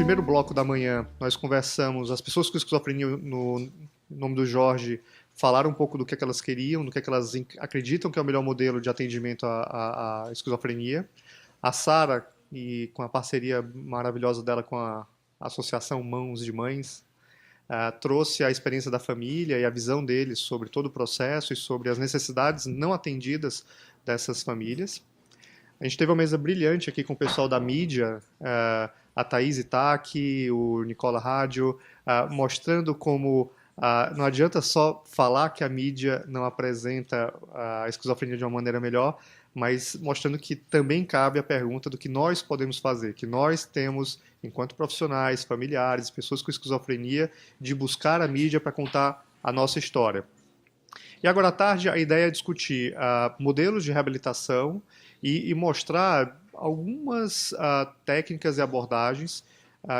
primeiro bloco da manhã, nós conversamos, as pessoas com esquizofrenia, no nome do Jorge, falaram um pouco do que elas queriam, do que elas acreditam que é o melhor modelo de atendimento à esquizofrenia. A Sara, e com a parceria maravilhosa dela com a Associação Mãos de Mães, trouxe a experiência da família e a visão deles sobre todo o processo e sobre as necessidades não atendidas dessas famílias. A gente teve uma mesa brilhante aqui com o pessoal da mídia, a Thaís Itachi, o Nicola Rádio, mostrando como não adianta só falar que a mídia não apresenta a esquizofrenia de uma maneira melhor, mas mostrando que também cabe a pergunta do que nós podemos fazer, que nós temos, enquanto profissionais, familiares, pessoas com esquizofrenia, de buscar a mídia para contar a nossa história. E agora à tarde a ideia é discutir modelos de reabilitação e mostrar algumas técnicas e abordagens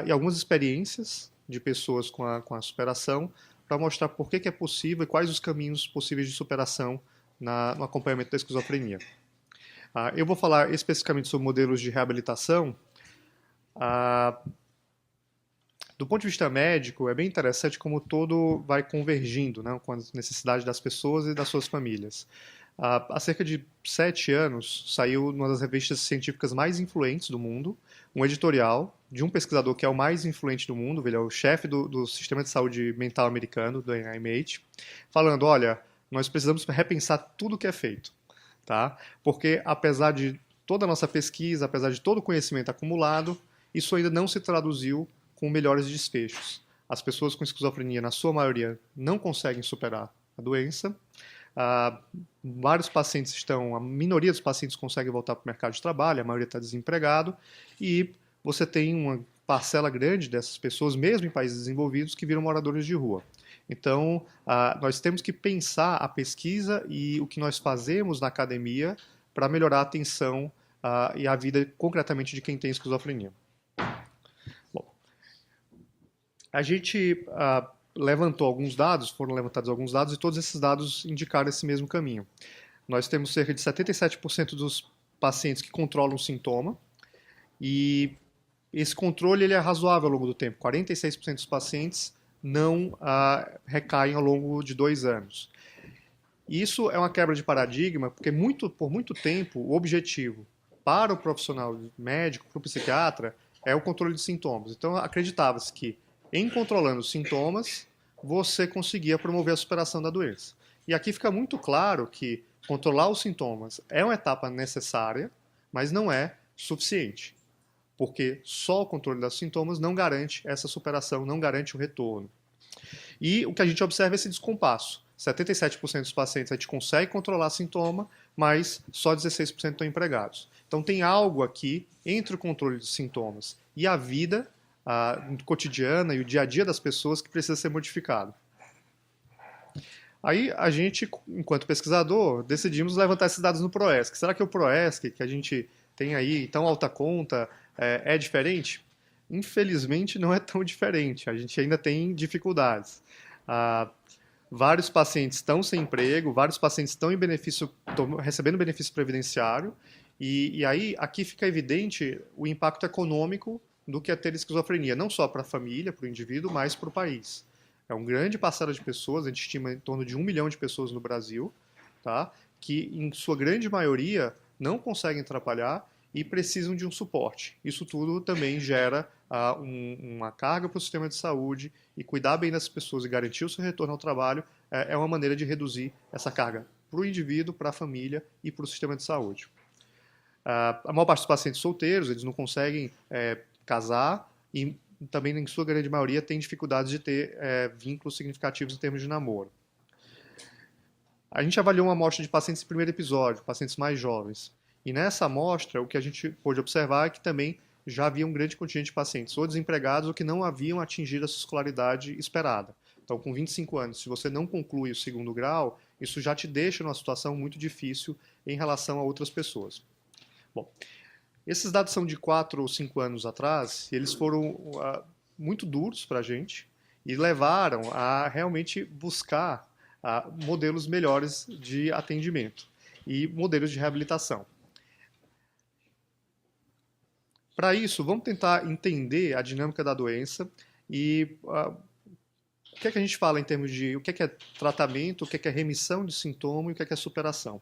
e algumas experiências de pessoas com a superação para mostrar por que é possível e quais os caminhos possíveis de superação no acompanhamento da esquizofrenia. Eu vou falar especificamente sobre modelos de reabilitação. Do ponto de vista médico, é bem interessante como todo vai convergindo, né, com as necessidades das pessoas e das suas famílias. Há cerca de 7 anos, saiu numa das revistas científicas mais influentes do mundo, um editorial de um pesquisador que é o mais influente do mundo, ele é o chefe do Sistema de Saúde Mental americano, do NIMH, falando, olha, nós precisamos repensar tudo o que é feito, tá? Porque apesar de toda a nossa pesquisa, apesar de todo o conhecimento acumulado, isso ainda não se traduziu com melhores desfechos. As pessoas com esquizofrenia, na sua maioria, não conseguem superar a doença. Vários pacientes a minoria dos pacientes consegue voltar para o mercado de trabalho, a maioria está desempregado, e você tem uma parcela grande dessas pessoas, mesmo em países desenvolvidos, que viram moradores de rua. Então, nós temos que pensar a pesquisa e o que nós fazemos na academia para melhorar a atenção e a vida concretamente de quem tem esquizofrenia. Bom, a gente levantou alguns dados, foram levantados alguns dados, e todos esses dados indicaram esse mesmo caminho. Nós temos cerca de 77% dos pacientes que controlam o sintoma, e esse controle ele é razoável ao longo do tempo. 46% dos pacientes não recaem ao longo de 2 anos. Isso é uma quebra de paradigma, porque por muito tempo o objetivo para o profissional médico, para o psiquiatra, é o controle de sintomas. Então acreditava-se que em controlando os sintomas, você conseguia promover a superação da doença. E aqui fica muito claro que controlar os sintomas é uma etapa necessária, mas não é suficiente. Porque só o controle dos sintomas não garante essa superação, não garante o retorno. E o que a gente observa é esse descompasso. 77% dos pacientes a gente consegue controlar sintoma, mas só 16% estão empregados. Então tem algo aqui entre o controle dos sintomas e a vida cotidiana e o dia a dia das pessoas que precisa ser modificado. Aí a gente, enquanto pesquisador, decidimos levantar esses dados no ProESC. Será que o ProESC, que a gente tem aí tão alta conta, é diferente? Infelizmente não é tão diferente, a gente ainda tem dificuldades. Vários pacientes estão sem emprego, vários pacientes estão recebendo benefício previdenciário, e aí aqui fica evidente o impacto econômico do que é ter esquizofrenia, não só para a família, para o indivíduo, mas para o país. É uma grande parcela de pessoas, a gente estima em torno de 1 milhão de pessoas no Brasil, tá? Que em sua grande maioria não conseguem trabalhar e precisam de um suporte. Isso tudo também gera uma carga para o sistema de saúde, e cuidar bem das pessoas e garantir o seu retorno ao trabalho é uma maneira de reduzir essa carga para o indivíduo, para a família e para o sistema de saúde. A maior parte dos pacientes solteiros, eles não conseguem casar e também, em sua grande maioria, tem dificuldades de ter vínculos significativos em termos de namoro. A gente avaliou uma amostra de pacientes em primeiro episódio, pacientes mais jovens. E nessa amostra, o que a gente pôde observar é que também já havia um grande contingente de pacientes ou desempregados ou que não haviam atingido a sua escolaridade esperada. Então, com 25 anos, se você não conclui o 2º grau, isso já te deixa numa situação muito difícil em relação a outras pessoas. Bom, esses dados são de 4 ou 5 anos atrás, e eles foram muito duros para a gente e levaram a realmente buscar modelos melhores de atendimento e modelos de reabilitação. Para isso, vamos tentar entender a dinâmica da doença e o que é que a gente fala em termos de o que é tratamento, o que é remissão de sintoma e o que é superação.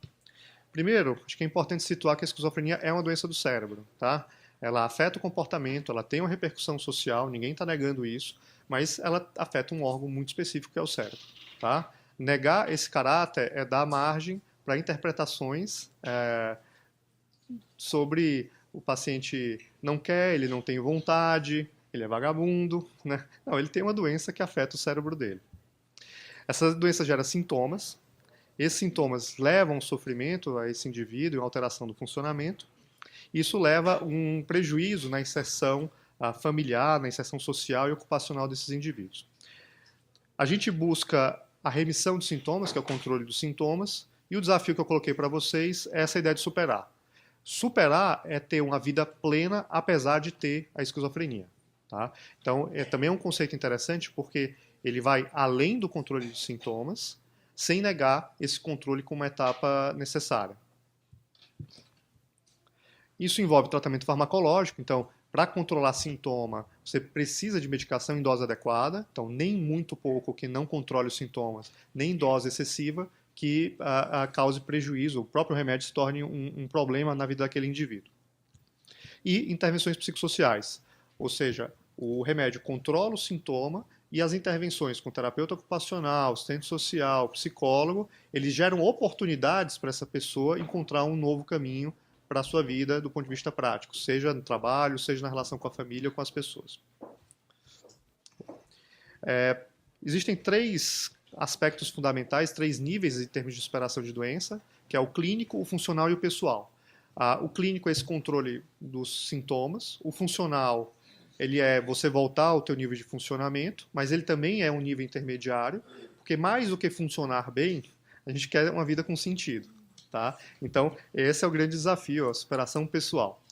Primeiro, acho que é importante situar que a esquizofrenia é uma doença do cérebro, tá? Ela afeta o comportamento, ela tem uma repercussão social, ninguém está negando isso, mas ela afeta um órgão muito específico que é o cérebro, tá? Negar esse caráter é dar margem para interpretações sobre o paciente não quer, ele não tem vontade, ele é vagabundo, né? Não, ele tem uma doença que afeta o cérebro dele. Essa doença gera sintomas, esses sintomas levam ao sofrimento a esse indivíduo, alteração do funcionamento. Isso leva a um prejuízo na inserção familiar, na inserção social e ocupacional desses indivíduos. A gente busca a remissão de sintomas, que é o controle dos sintomas, e o desafio que eu coloquei para vocês é essa ideia de superar. Superar é ter uma vida plena, apesar de ter a esquizofrenia. Tá? Então, também é um conceito interessante, porque ele vai além do controle de sintomas, sem negar esse controle como uma etapa necessária. Isso envolve tratamento farmacológico, então, para controlar sintoma, você precisa de medicação em dose adequada, então, nem muito pouco que não controle os sintomas, nem dose excessiva que cause prejuízo, o próprio remédio se torne um problema na vida daquele indivíduo. E intervenções psicossociais, ou seja, o remédio controla o sintoma e as intervenções com terapeuta ocupacional, assistente social, psicólogo, eles geram oportunidades para essa pessoa encontrar um novo caminho para a sua vida do ponto de vista prático, seja no trabalho, seja na relação com a família ou com as pessoas. Existem 3 aspectos fundamentais, 3 níveis em termos de superação de doença, que é o clínico, o funcional e o pessoal. O clínico é esse controle dos sintomas, o funcional ele é você voltar ao teu nível de funcionamento, mas ele também é um nível intermediário, porque mais do que funcionar bem, a gente quer uma vida com sentido. Tá? Então, esse é o grande desafio, a superação pessoal.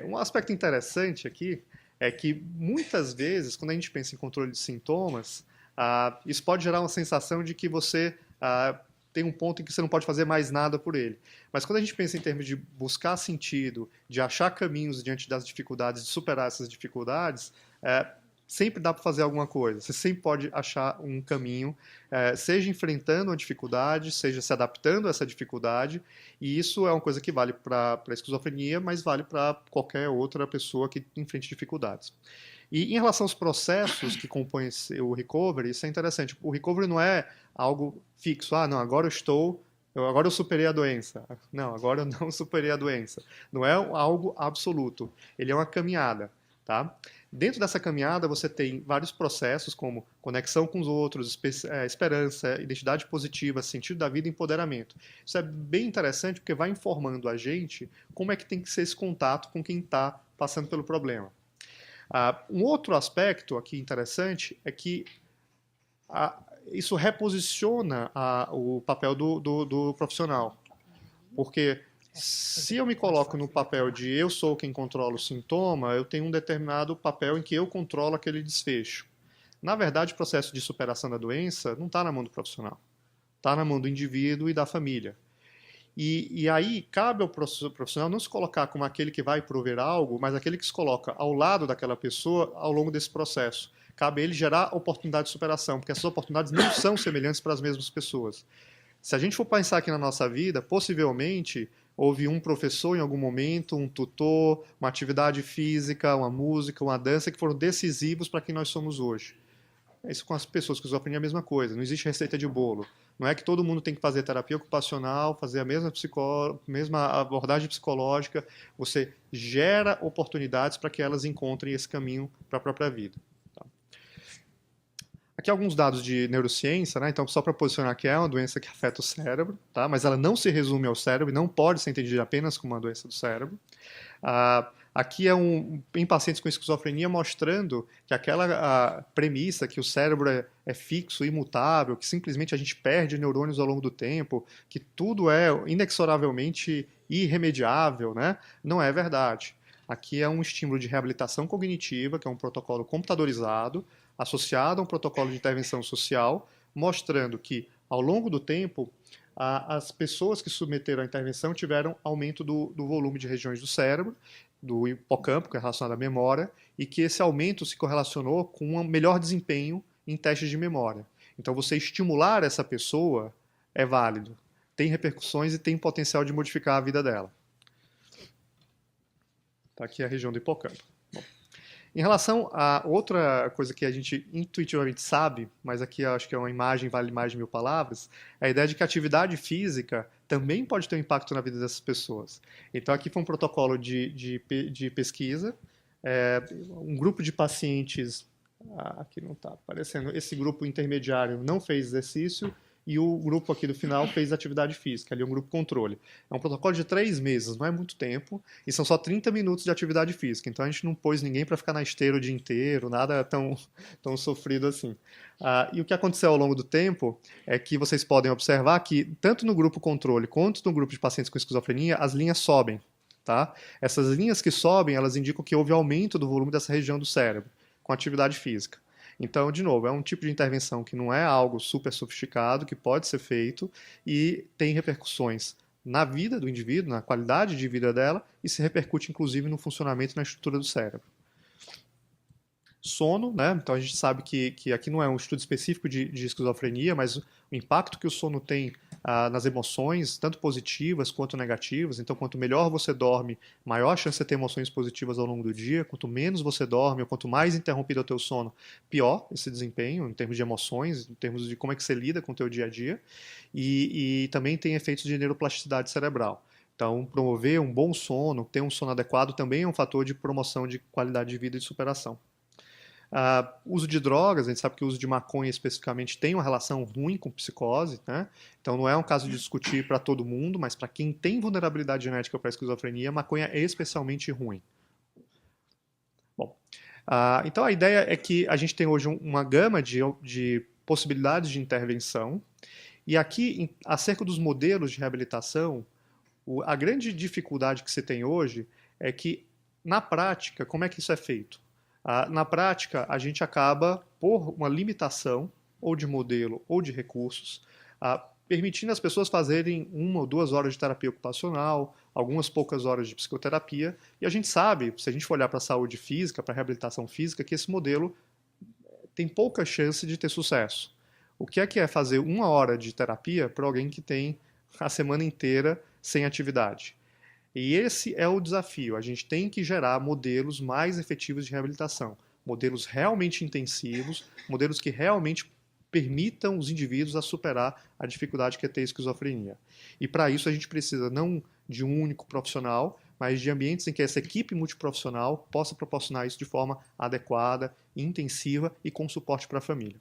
Um aspecto interessante aqui é que, muitas vezes, quando a gente pensa em controle de sintomas, isso pode gerar uma sensação de que você tem um ponto em que você não pode fazer mais nada por ele. Mas quando a gente pensa em termos de buscar sentido, de achar caminhos diante das dificuldades, de superar essas dificuldades, sempre dá para fazer alguma coisa. Você sempre pode achar um caminho, seja enfrentando uma dificuldade, seja se adaptando a essa dificuldade, e isso é uma coisa que vale para a esquizofrenia, mas vale para qualquer outra pessoa que enfrente dificuldades. E em relação aos processos que compõem o recovery, isso é interessante. O recovery não é algo fixo. Não, agora eu superei a doença. Não, agora eu não superei a doença. Não é algo absoluto. Ele é uma caminhada, tá? Dentro dessa caminhada, você tem vários processos, como conexão com os outros, esperança, identidade positiva, sentido da vida e empoderamento. Isso é bem interessante porque vai informando a gente como é que tem que ser esse contato com quem está passando pelo problema. Um outro aspecto aqui interessante é que isso reposiciona o papel do profissional. Porque se eu me coloco no papel de eu sou quem controla o sintoma, eu tenho um determinado papel em que eu controlo aquele desfecho. Na verdade, o processo de superação da doença não está na mão do profissional. Está na mão do indivíduo e da família. E aí cabe ao profissional não se colocar como aquele que vai prover algo, mas aquele que se coloca ao lado daquela pessoa ao longo desse processo. Cabe a ele gerar oportunidade de superação, porque essas oportunidades não são semelhantes para as mesmas pessoas. Se a gente for pensar aqui na nossa vida, possivelmente houve um professor em algum momento, um tutor, uma atividade física, uma música, uma dança que foram decisivos para quem nós somos hoje. Isso com as pessoas que esquizofrenia é a mesma coisa, não existe receita de bolo. Não é que todo mundo tem que fazer terapia ocupacional, fazer a mesma abordagem psicológica. Você gera oportunidades para que elas encontrem esse caminho para a própria vida. Tá? Aqui alguns dados de neurociência, né? Então, só para posicionar que é uma doença que afeta o cérebro, tá? Mas ela não se resume ao cérebro e não pode ser entendida apenas como uma doença do cérebro. Aqui é em pacientes com esquizofrenia mostrando que aquela premissa que o cérebro é fixo, imutável, que simplesmente a gente perde neurônios ao longo do tempo, que tudo é inexoravelmente irremediável, né? Não é verdade. Aqui é um estímulo de reabilitação cognitiva, que é um protocolo computadorizado, associado a um protocolo de intervenção social, mostrando que, ao longo do tempo, as pessoas que submeteram à intervenção tiveram aumento do volume de regiões do cérebro, do hipocampo, que é relacionado à memória, e que esse aumento se correlacionou com um melhor desempenho em testes de memória. Então, você estimular essa pessoa é válido, tem repercussões e tem potencial de modificar a vida dela. Tá aqui a região do hipocampo. Bom, em relação a outra coisa que a gente intuitivamente sabe, mas aqui eu acho que é uma imagem vale mais de 1000 palavras, é a ideia de que a atividade física também pode ter um impacto na vida dessas pessoas. Então aqui foi um protocolo de pesquisa, um grupo de pacientes, aqui não está aparecendo, esse grupo intermediário não fez exercício, e o grupo aqui do final fez atividade física, ali é um grupo controle. É um protocolo de 3 meses, não é muito tempo, e são só 30 minutos de atividade física. Então a gente não pôs ninguém para ficar na esteira o dia inteiro, nada tão sofrido assim. E o que aconteceu ao longo do tempo é que vocês podem observar que, tanto no grupo controle quanto no grupo de pacientes com esquizofrenia, as linhas sobem. Tá? Essas linhas que sobem, elas indicam que houve aumento do volume dessa região do cérebro com atividade física. Então, de novo, é um tipo de intervenção que não é algo super sofisticado, que pode ser feito e tem repercussões na vida do indivíduo, na qualidade de vida dela, e se repercute inclusive no funcionamento e na estrutura do cérebro. Sono, né? Então a gente sabe que aqui não é um estudo específico de esquizofrenia, mas o impacto que o sono tem nas emoções, tanto positivas quanto negativas. Então, quanto melhor você dorme, maior a chance de ter emoções positivas ao longo do dia. Quanto menos você dorme, ou quanto mais interrompido é o teu sono, pior esse desempenho, em termos de emoções, em termos de como é que você lida com o teu dia a dia. E também tem efeitos de neuroplasticidade cerebral. Então, promover um bom sono, ter um sono adequado, também é um fator de promoção de qualidade de vida e de superação. Uso de drogas, a gente sabe que o uso de maconha especificamente tem uma relação ruim com psicose, né? Então não é um caso de discutir para todo mundo, mas para quem tem vulnerabilidade genética para esquizofrenia, maconha é especialmente ruim. Bom, então a ideia é que a gente tem hoje uma gama de possibilidades de intervenção, e aqui, acerca dos modelos de reabilitação, a grande dificuldade que se tem hoje é que, na prática, como é que isso é feito? Na prática, a gente acaba, por uma limitação, ou de modelo ou de recursos, permitindo as pessoas fazerem 1 ou 2 horas de terapia ocupacional, algumas poucas horas de psicoterapia, e a gente sabe, se a gente for olhar para a saúde física, para a reabilitação física, que esse modelo tem pouca chance de ter sucesso. O que é fazer 1 hora de terapia para alguém que tem a semana inteira sem atividade? E esse é o desafio. A gente tem que gerar modelos mais efetivos de reabilitação. Modelos realmente intensivos, modelos que realmente permitam os indivíduos a superar a dificuldade que é ter esquizofrenia. E para isso a gente precisa não de um único profissional, mas de ambientes em que essa equipe multiprofissional possa proporcionar isso de forma adequada, intensiva e com suporte para a família.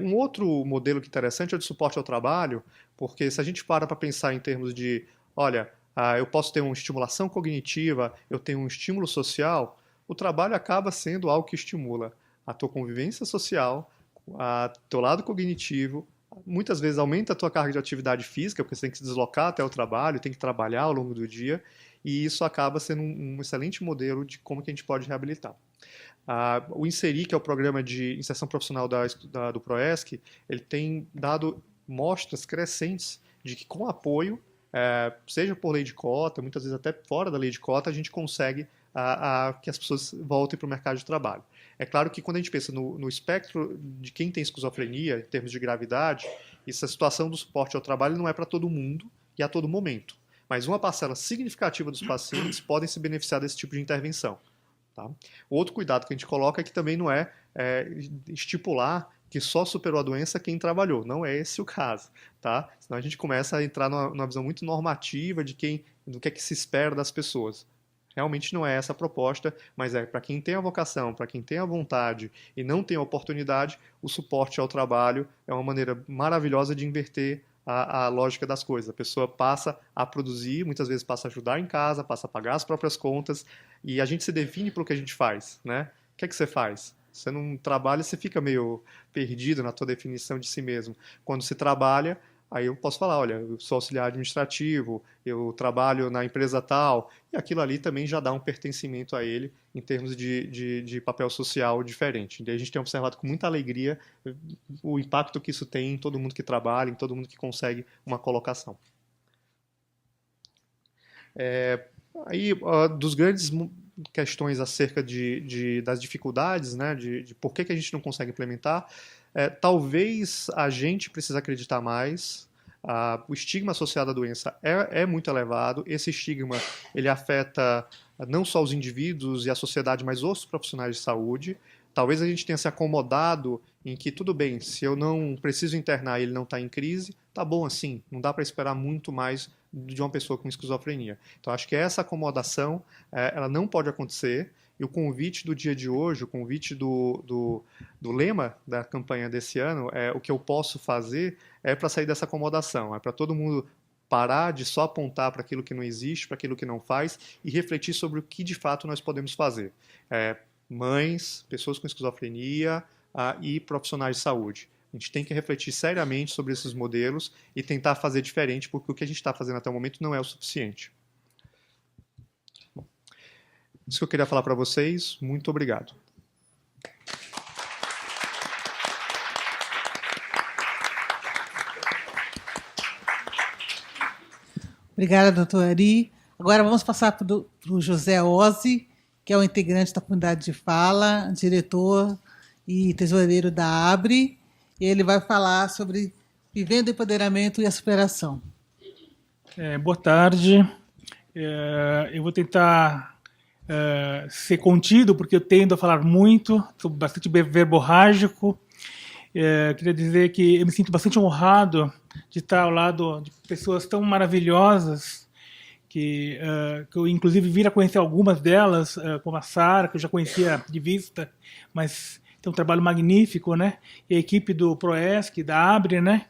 Um outro modelo que é interessante é o de suporte ao trabalho, porque se a gente para pensar em termos de, olha, eu posso ter uma estimulação cognitiva, eu tenho um estímulo social, o trabalho acaba sendo algo que estimula a tua convivência social, a teu lado cognitivo, muitas vezes aumenta a tua carga de atividade física, porque você tem que se deslocar até o trabalho, tem que trabalhar ao longo do dia, e isso acaba sendo um excelente modelo de como que a gente pode reabilitar. O Inseri, que é o programa de inserção profissional do ProESC, ele tem dado mostras crescentes de que com apoio, seja por lei de cota, muitas vezes até fora da lei de cota, a gente consegue que as pessoas voltem para o mercado de trabalho. É claro que quando a gente pensa no espectro de quem tem esquizofrenia, em termos de gravidade, essa situação do suporte ao trabalho não é para todo mundo e a todo momento. Mas uma parcela significativa dos pacientes podem se beneficiar desse tipo de intervenção. Tá? Outro cuidado que a gente coloca é que também não estipular que só superou a doença quem trabalhou. Não é esse o caso. Tá? Senão a gente começa a entrar numa visão muito normativa do que é que se espera das pessoas. Realmente não é essa a proposta, mas para quem tem a vocação, para quem tem a vontade e não tem a oportunidade, o suporte ao trabalho é uma maneira maravilhosa de inverter a lógica das coisas. A pessoa passa a produzir, muitas vezes passa a ajudar em casa, passa a pagar as próprias contas, e a gente se define pelo que a gente faz, né? O que é que você faz? Você não trabalha, você fica meio perdido na tua definição de si mesmo. Quando você trabalha, aí eu posso falar, olha, eu sou auxiliar administrativo, eu trabalho na empresa tal, e aquilo ali também já dá um pertencimento a ele em termos de papel social diferente. E a gente tem observado com muita alegria o impacto que isso tem em todo mundo que trabalha, em todo mundo que consegue uma colocação. Aí, dos grandes questões acerca das dificuldades, né, de por que a gente não consegue implementar, talvez a gente precise acreditar mais. O estigma associado à doença é muito elevado. Esse estigma ele afeta não só os indivíduos e a sociedade, mas os profissionais de saúde. Talvez a gente tenha se acomodado em que, tudo bem, se eu não preciso internar e ele não está em crise, tá bom assim, não dá para esperar muito mais de uma pessoa com esquizofrenia. Então, acho que essa acomodação, ela não pode acontecer, e o convite do dia de hoje, o convite do lema da campanha desse ano, o que eu posso fazer para sair dessa acomodação, é para todo mundo parar de só apontar para aquilo que não existe, para aquilo que não faz, e refletir sobre o que de fato nós podemos fazer. Mães, pessoas com esquizofrenia e profissionais de saúde. A gente tem que refletir seriamente sobre esses modelos e tentar fazer diferente, porque o que a gente está fazendo até o momento não é o suficiente. Bom, isso que eu queria falar para vocês. Muito obrigado. Obrigada, doutor Ari. Agora vamos passar para o José Ozzi, que é o integrante da comunidade de fala, diretor e tesoureiro da ABRE, e ele vai falar sobre vivendo o empoderamento e a superação. Boa tarde. Eu vou tentar ser contido, porque eu tendo a falar muito, sou bastante verborrágico. Queria dizer que eu me sinto bastante honrado de estar ao lado de pessoas tão maravilhosas, que eu inclusive vim a conhecer algumas delas, como a Sara, que eu já conhecia de vista, mas tem um trabalho magnífico, né? E a equipe do Proesc, da Abre, né?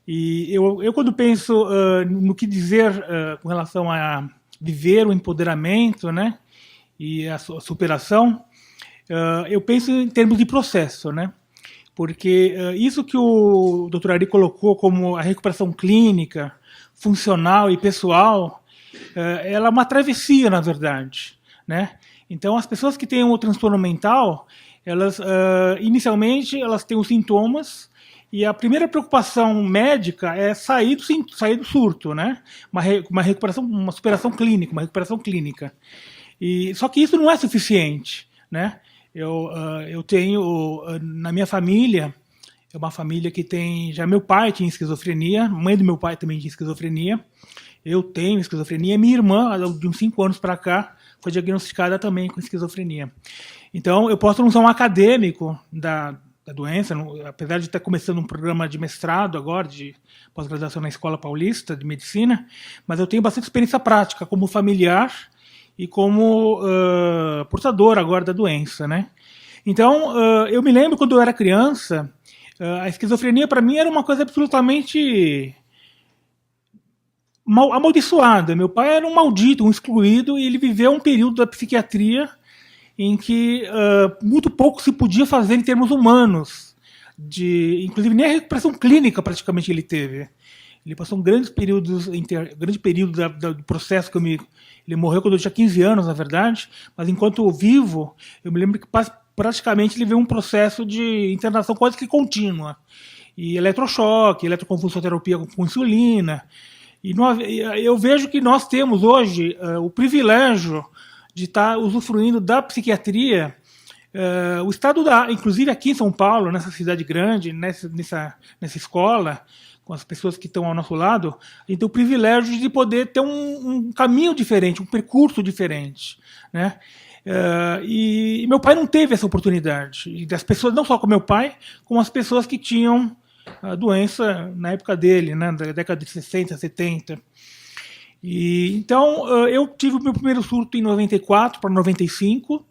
E eu quando penso no que dizer com relação a viver o empoderamento, né? E a superação, eu penso em termos de processo, né? Porque isso que o Dr. Ari colocou como a recuperação clínica, funcional e pessoal, ela é uma travessia, na verdade, né? Então, as pessoas que têm o transtorno mental, elas inicialmente elas têm os sintomas e a primeira preocupação médica é sair do surto, né? Uma recuperação, uma superação clínica, uma recuperação clínica. E só que isso não é suficiente, né? Eu tenho na minha família, é uma família que tem, já meu pai tinha esquizofrenia, a mãe do meu pai também tinha esquizofrenia. Eu tenho esquizofrenia, minha irmã, de uns 5 anos para cá, foi diagnosticada também com esquizofrenia. Então, eu posso não ser um acadêmico da doença, apesar de estar começando um programa de mestrado agora, de pós-graduação na Escola Paulista de Medicina, mas eu tenho bastante experiência prática como familiar e como portador agora da doença, né? Então, eu me lembro quando eu era criança, a esquizofrenia para mim era uma coisa absolutamente amaldiçoada. Meu pai era um maldito, um excluído, e ele viveu um período da psiquiatria em que muito pouco se podia fazer em termos humanos, inclusive nem a recuperação clínica praticamente ele teve. Ele passou um grande período do processo que ele morreu quando eu tinha 15 anos, na verdade, mas enquanto vivo, eu me lembro que praticamente ele veio um processo de internação quase que contínua. E eletrochoque, eletroconvulsoterapia com insulina. E eu vejo que nós temos hoje o privilégio de estar usufruindo da psiquiatria. O Estado inclusive aqui em São Paulo, nessa cidade grande, nessa escola, com as pessoas que estão ao nosso lado, a gente tem o privilégio de poder ter um caminho diferente, um percurso diferente, né? E meu pai não teve essa oportunidade. E das pessoas, não só com meu pai, como as pessoas que tinham a doença na época dele, né, da década de 60, 70. E, então, eu tive o meu primeiro surto em 94 para 95.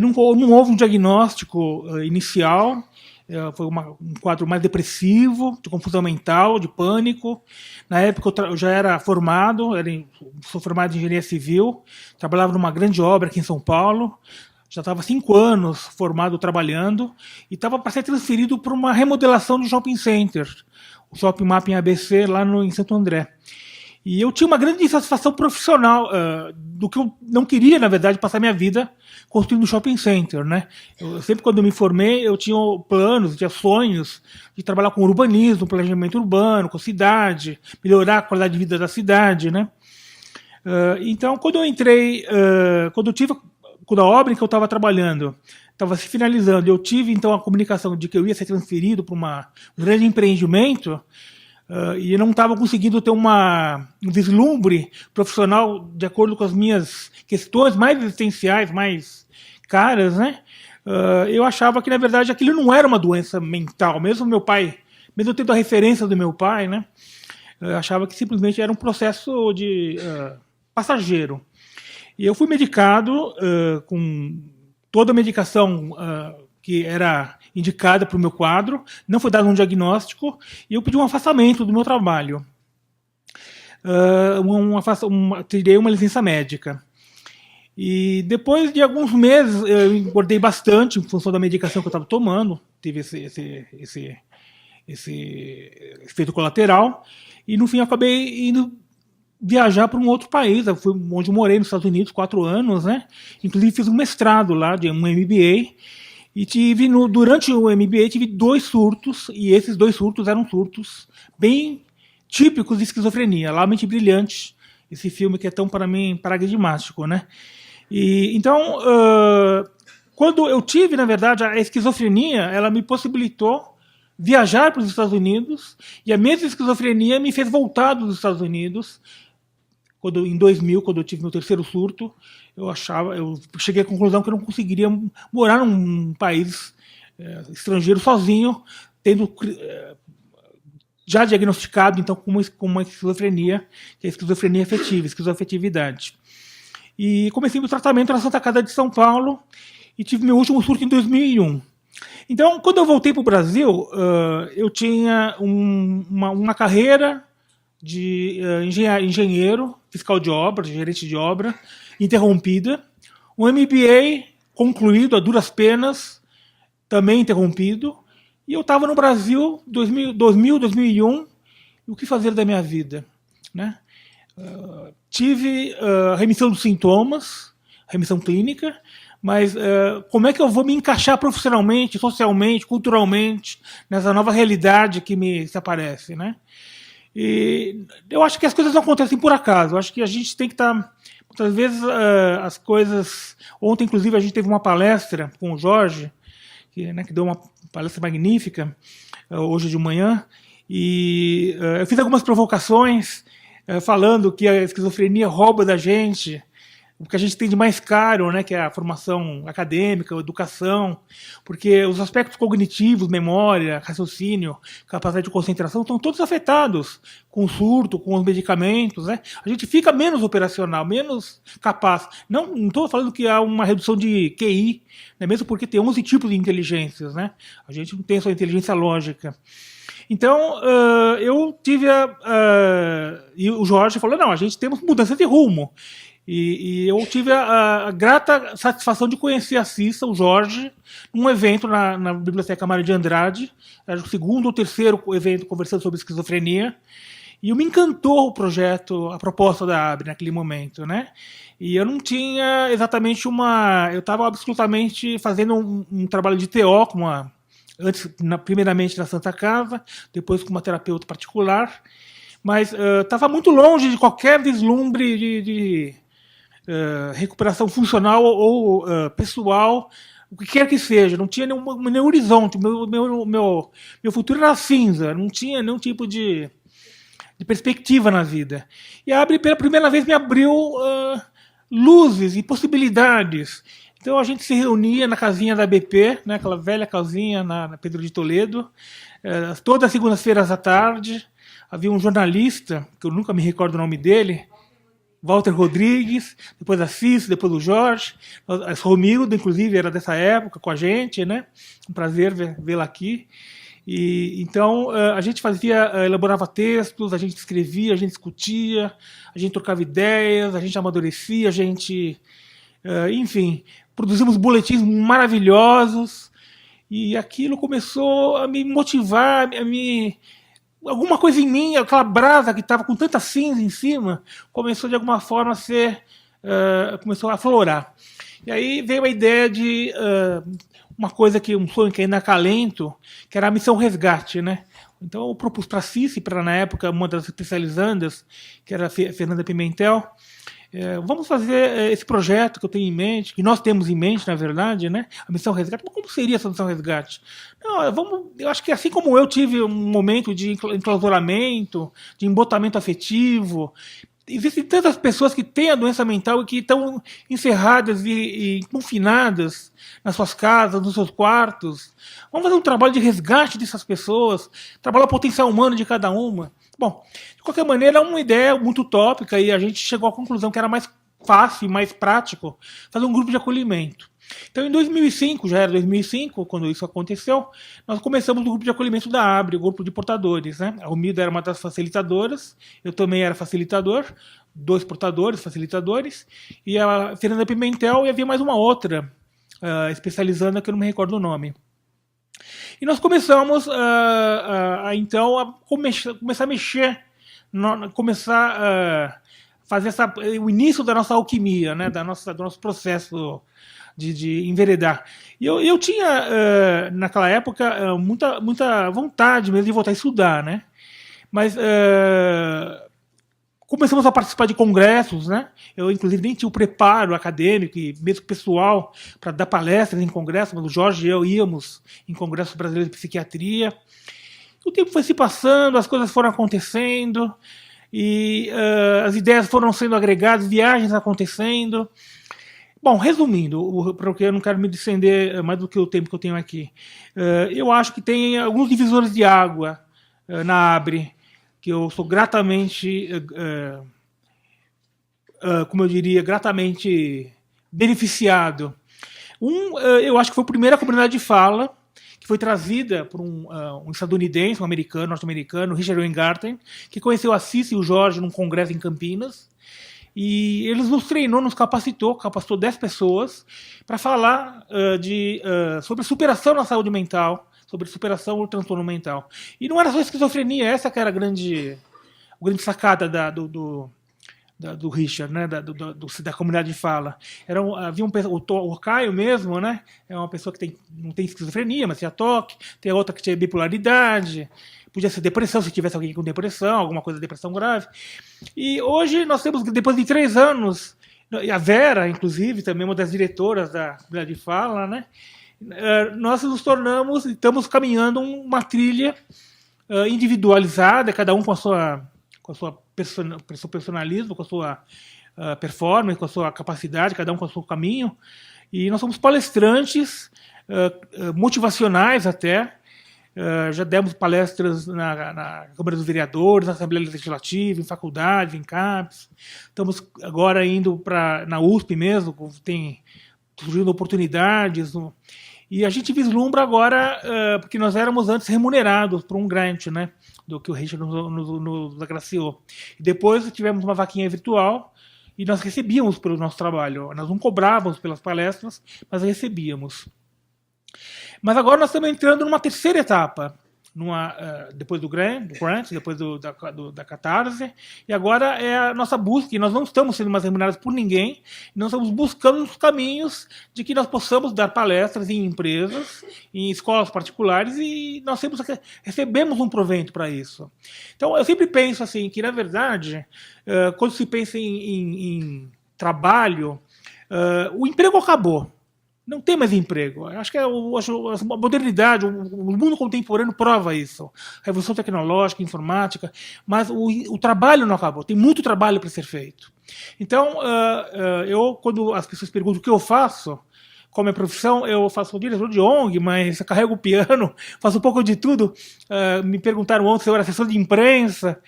Não houve um diagnóstico inicial. Foi um quadro mais depressivo, de confusão mental, de pânico. Na época eu já era formado, sou formado em engenharia civil, trabalhava numa grande obra aqui em São Paulo, já estava 5 anos formado trabalhando e estava para ser transferido para uma remodelação de shopping center, o Shopping Mapping ABC lá em Santo André. E eu tinha uma grande insatisfação profissional, do que eu não queria, na verdade, passar minha vida construindo um shopping center, né? Sempre quando eu me formei, eu tinha planos, tinha sonhos de trabalhar com urbanismo, planejamento urbano, com cidade, melhorar a qualidade de vida da cidade, né? Então, quando eu entrei, quando a obra em que eu estava trabalhando estava se finalizando, eu tive então a comunicação de que eu ia ser transferido para um grande empreendimento, e eu não estava conseguindo ter um vislumbre profissional de acordo com as minhas questões mais existenciais, mais caras, né? Eu achava que, na verdade, aquilo não era uma doença mental. Mesmo meu pai, mesmo tendo a referência do meu pai, né? Eu achava que simplesmente era um processo de passageiro. E eu fui medicado com toda a medicação que era indicada para o meu quadro, não foi dado um diagnóstico, e eu pedi um afastamento do meu trabalho. Tirei uma licença médica. E depois de alguns meses, eu engordei bastante em função da medicação que eu estava tomando, tive esse efeito colateral, e no fim eu acabei indo viajar para um outro país, onde eu morei nos Estados Unidos 4 anos, né? Inclusive fiz um mestrado lá, de um MBA, e durante o MBA tive 2 surtos, e esses 2 surtos eram surtos bem típicos de esquizofrenia, La Mente Brilhante, esse filme que é tão, para mim, paradigmático, né? Então, quando eu tive, na verdade, a esquizofrenia, ela me possibilitou viajar para os Estados Unidos, e a mesma esquizofrenia me fez voltar dos Estados Unidos. Em 2000, quando eu tive meu terceiro surto, eu cheguei à conclusão que eu não conseguiria morar num país estrangeiro sozinho, tendo já diagnosticado então com uma esquizofrenia, que é a esquizofrenia afetiva, esquizoafetividade. E comecei meu tratamento na Santa Casa de São Paulo e tive meu último surto em 2001. Então, quando eu voltei para o Brasil, eu tinha uma carreira de engenheiro, fiscal de obra, gerente de obra, interrompida, um MBA concluído a duras penas, também interrompido, e eu estava no Brasil 2000, 2001, e o que fazer da minha vida, né? Tive remissão dos sintomas, remissão clínica, mas como é que eu vou me encaixar profissionalmente, socialmente, culturalmente, nessa nova realidade que se aparece, né? E eu acho que as coisas não acontecem por acaso. Eu acho que a gente tem que estar... Muitas vezes as coisas... Ontem, inclusive, a gente teve uma palestra com o Jorge, que deu uma palestra magnífica, hoje de manhã, e eu fiz algumas provocações falando que a esquizofrenia rouba da gente o que a gente tem de mais caro, né, que é a formação acadêmica, a educação, porque os aspectos cognitivos, memória, raciocínio, capacidade de concentração, estão todos afetados com o surto, com os medicamentos, né? A gente fica menos operacional, menos capaz. Não estou falando que há uma redução de QI, né, mesmo porque tem 11 tipos de inteligências, né? A gente não tem só inteligência lógica. Então, eu tive e o Jorge falou, não, a gente temos mudança de rumo. E eu tive a grata satisfação de conhecer a Cissa, o Jorge, num evento na Biblioteca Mário de Andrade, era o 2º ou 3º evento conversando sobre esquizofrenia, e me encantou o projeto, a proposta da Abre naquele momento, né? E eu não tinha exatamente eu estava absolutamente fazendo um trabalho de TO, antes, primeiramente na Santa Casa, depois com uma terapeuta particular, mas estava muito longe de qualquer vislumbre de recuperação funcional ou pessoal, o que quer que seja, não tinha nenhum horizonte, meu futuro era cinza, não tinha nenhum tipo de perspectiva na vida. E a Abre, pela primeira vez, me abriu luzes e possibilidades. Então a gente se reunia na casinha da BP, né, aquela velha casinha na Pedro de Toledo, todas as segundas-feiras à tarde. Havia um jornalista, que eu nunca me recordo o nome dele, Walter Rodrigues, depois a Cis, depois o Jorge, a Romilda, inclusive, era dessa época com a gente, né? Um prazer vê-la aqui. E então a gente elaborava textos, a gente escrevia, a gente discutia, a gente trocava ideias, a gente amadurecia, a gente, enfim, produzimos boletins maravilhosos, e aquilo começou a me motivar, alguma coisa em mim, aquela brasa que estava com tanta cinza em cima, começou de alguma forma começou a aflorar. E aí veio a ideia de um sonho que ainda acalento, que era a Missão Resgate, né? Então eu propus para a Cici, para na época uma das especializandas, que era a Fernanda Pimentel, vamos fazer esse projeto que eu tenho em mente, que nós temos em mente, na verdade, né? A Missão Resgate. Mas como seria essa Missão Resgate? Não, eu acho que assim como eu tive um momento de enclausuramento, de embotamento afetivo, existem tantas pessoas que têm a doença mental e que estão encerradas e confinadas nas suas casas, nos seus quartos. Vamos fazer um trabalho de resgate dessas pessoas, trabalhar o potencial humano de cada uma. Bom, de qualquer maneira, é uma ideia muito utópica e a gente chegou à conclusão que era mais fácil e mais prático fazer um grupo de acolhimento. Então, em 2005, já era 2005, quando isso aconteceu, nós começamos o grupo de acolhimento da ABRE, o grupo de portadores, né? A Umida era uma das facilitadoras, eu também era facilitador, 2 portadores, facilitadores, e a Fernanda Pimentel, e havia mais uma outra especializanda, que eu não me recordo o nome. E nós começamos então a começar a mexer, começar a fazer o início da nossa alquimia, né? Do nosso processo de enveredar. E eu tinha, naquela época, muita vontade mesmo de voltar a estudar, né? Mas começamos a participar de congressos, né? Eu, inclusive, nem tinha o preparo acadêmico e mesmo pessoal para dar palestras em congressos, mas o Jorge e eu íamos em congressos brasileiros de psiquiatria. O tempo foi se passando, as coisas foram acontecendo, e as ideias foram sendo agregadas, viagens acontecendo. Bom, resumindo, porque eu não quero me descender mais do que o tempo que eu tenho aqui, eu acho que tem alguns divisores de água na ABRE, que eu sou gratamente, como eu diria, gratamente beneficiado. Eu acho que foi a primeira comunidade de fala, que foi trazida por um estadunidense, um americano, norte-americano, Richard Weingarten, que conheceu a Cici e o Jorge num congresso em Campinas. E eles nos treinou, nos capacitou 10 pessoas para falar sobre superação na saúde mental, sobre superação do transtorno mental. E não era só esquizofrenia, essa que era a grande sacada do Richard, né, da comunidade de fala. O Caio mesmo, né, é uma pessoa que não tem esquizofrenia, mas tinha toque, tem outra que tinha bipolaridade, podia ser depressão, se tivesse alguém com depressão, alguma coisa de depressão grave. E hoje nós temos, depois de 3 anos, a Vera, inclusive, também uma das diretoras da comunidade de fala, né, nós nos tornamos, estamos caminhando uma trilha individualizada, cada um com o seu personalismo, com a sua performance, com a sua capacidade, cada um com o seu caminho. E nós somos palestrantes, motivacionais até. Já demos palestras na Câmara dos Vereadores, na Assembleia Legislativa, em faculdades, em CAPES. Estamos agora indo na USP mesmo, tem surgindo oportunidades. E a gente vislumbra agora, porque nós éramos antes remunerados por um grant, né, do que o Richard nos agraciou. E depois tivemos uma vaquinha virtual e nós recebíamos pelo nosso trabalho. Nós não cobrávamos pelas palestras, mas recebíamos. Mas agora nós estamos entrando numa terceira etapa, depois do grant, depois da Catarse, e agora é a nossa busca, e nós não estamos sendo mais remunerados por ninguém, nós estamos buscando os caminhos de que nós possamos dar palestras em empresas, em escolas particulares, e nós recebemos um provento para isso. Então eu sempre penso assim, que na verdade, quando se pensa em trabalho, o emprego acabou. Não tem mais emprego. Acho que a modernidade, o mundo contemporâneo prova isso. A revolução tecnológica, informática, mas o trabalho não acabou. Tem muito trabalho para ser feito. Então, quando as pessoas perguntam o que eu faço, qual é a minha profissão, eu faço diretor de ONG, mas eu carrego o piano, faço um pouco de tudo. Me perguntaram ontem se eu era assessor de imprensa.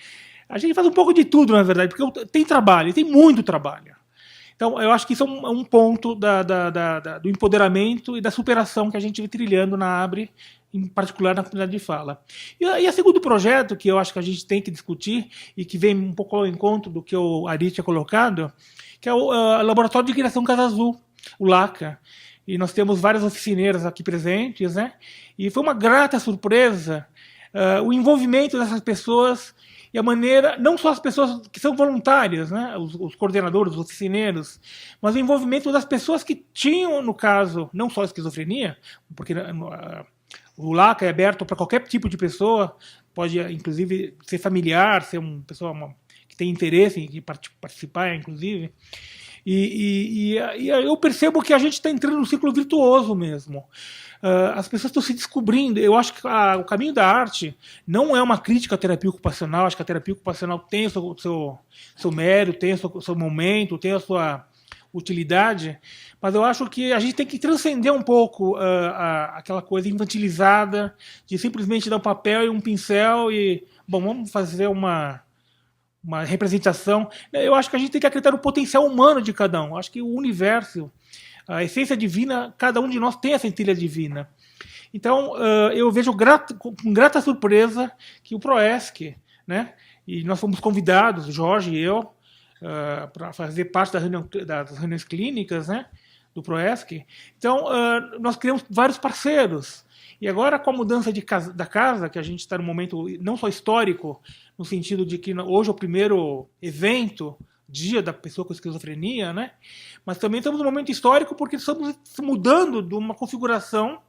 A gente faz um pouco de tudo, na verdade, porque tem trabalho, tem muito trabalho. Então, eu acho que isso é um ponto do empoderamento e da superação que a gente vem trilhando na ABRE, em particular na comunidade de fala. E a segundo projeto, que eu acho que a gente tem que discutir, e que vem um pouco ao encontro do que o Ari tinha colocado, que é o Laboratório de Criação Casa Azul, o LACA. E nós temos várias oficineiras aqui presentes, né? E foi uma grata surpresa o envolvimento dessas pessoas e a maneira, não só as pessoas que são voluntárias, né, os coordenadores, os oficineiros, mas o envolvimento das pessoas que tinham, no caso, não só a esquizofrenia, porque o LACA é aberto para qualquer tipo de pessoa, pode inclusive ser familiar, ser uma pessoa que tem interesse em participar, inclusive. E eu percebo que a gente está entrando num ciclo virtuoso mesmo. As pessoas estão se descobrindo. Eu acho que o caminho da arte não é uma crítica à terapia ocupacional. Acho que a terapia ocupacional tem o seu mérito, tem o seu momento, tem a sua utilidade, mas eu acho que a gente tem que transcender um pouco aquela coisa infantilizada de simplesmente dar um papel e um pincel e, bom, vamos fazer uma representação. Eu acho que a gente tem que acreditar no potencial humano de cada um. Eu acho que o universo, a essência divina, cada um de nós tem a centelha divina. Então, eu vejo com grata surpresa que o Proesc, né, e nós fomos convidados, Jorge e eu, para fazer parte das reuniões clínicas, né, do Proesc. Então, nós criamos vários parceiros. E agora, com a mudança da casa, que a gente está num momento não só histórico, no sentido de que hoje é o primeiro evento, dia da pessoa com esquizofrenia, né? Mas também estamos num momento histórico porque estamos mudando de uma configuração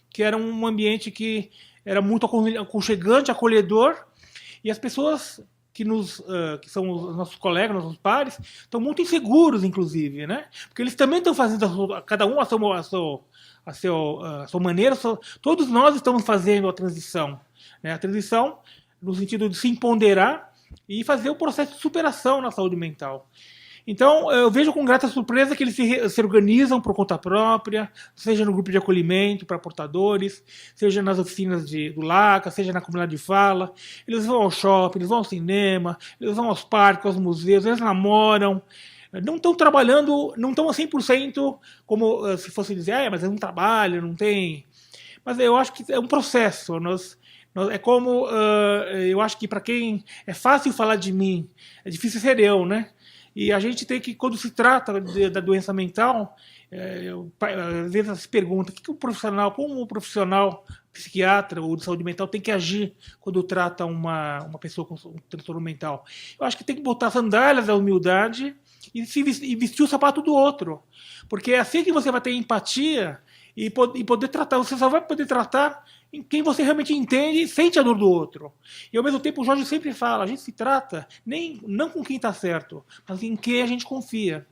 que era um ambiente que era muito aconchegante, acolhedor, e as pessoas que são os nossos colegas, nossos pares, estão muito inseguros, inclusive, né? Porque eles também estão fazendo, cada um a sua maneira, todos nós estamos fazendo a transição, né? A transição no sentido de se empoderar e fazer o processo de superação na saúde mental. Então, eu vejo com grata surpresa que eles se organizam por conta própria, seja no grupo de acolhimento para portadores, seja nas oficinas do LACA, seja na comunidade de fala. Eles vão ao shopping, eles vão ao cinema, eles vão aos parques, aos museus, eles namoram. Não estão trabalhando, não estão a 100% como se fosse dizer, mas é um trabalho, não tem... Mas eu acho que é um processo. É como, eu acho que para quem é fácil falar de mim, é difícil ser eu, né? E a gente tem que, quando se trata da doença mental, às vezes se pergunta como o profissional psiquiatra ou de saúde mental tem que agir quando trata uma pessoa com um transtorno mental. Eu acho que tem que botar as sandálias da humildade e vestir o sapato do outro. Porque é assim que você vai ter empatia e poder tratar. Você só vai poder tratar em quem você realmente entende e sente a dor do outro. E ao mesmo tempo o Jorge sempre fala, a gente se trata não com quem está certo, mas em quem a gente confia.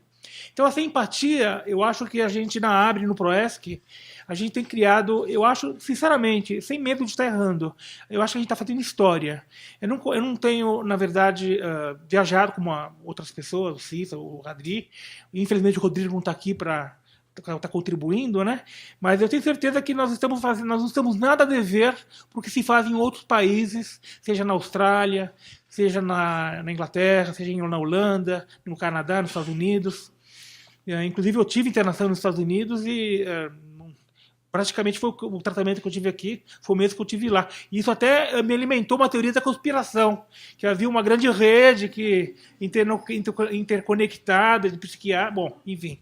Então essa empatia, eu acho que a gente na Abre, no Proesc, a gente tem criado, eu acho, sinceramente, sem medo de estar errando, eu acho que a gente está fazendo história. Eu não tenho, na verdade, viajado como outras pessoas, o Cissa, o Radri, infelizmente o Rodrigo não está aqui para está contribuindo, né? Mas eu tenho certeza que nós não estamos nada a dever porque se faz em outros países, seja na Austrália, seja na Inglaterra, seja na Holanda, no Canadá, nos Estados Unidos. Inclusive eu tive internação nos Estados Unidos e praticamente foi o tratamento que eu tive aqui, foi o mesmo que eu tive lá. E isso até me alimentou uma teoria da conspiração, que havia uma grande rede interconectada de psiquiatria, bom, enfim.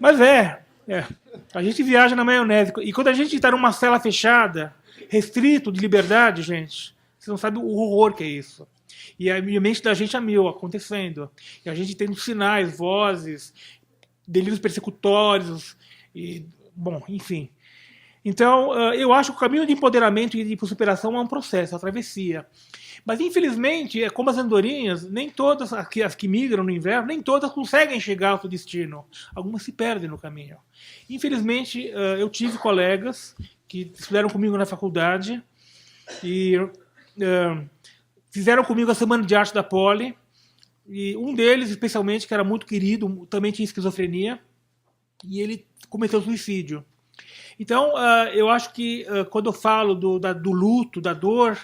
Mas a gente viaja na maionese. E quando a gente está numa cela fechada, restrito de liberdade, gente, você não sabe o horror que é isso. E a mente da gente a mil acontecendo. E a gente tem sinais, vozes, delírios persecutórios, bom, enfim. Então, eu acho que o caminho de empoderamento e de superação é um processo, a travessia. Mas, infelizmente, como as andorinhas, nem todas, as que migram no inverno, nem todas conseguem chegar ao seu destino. Algumas se perdem no caminho. Infelizmente, eu tive colegas que estudaram comigo na faculdade e fizeram comigo a Semana de Arte da Poli. E um deles, especialmente, que era muito querido, também tinha esquizofrenia, e ele cometeu suicídio. Então, eu acho que quando eu falo do luto, da dor,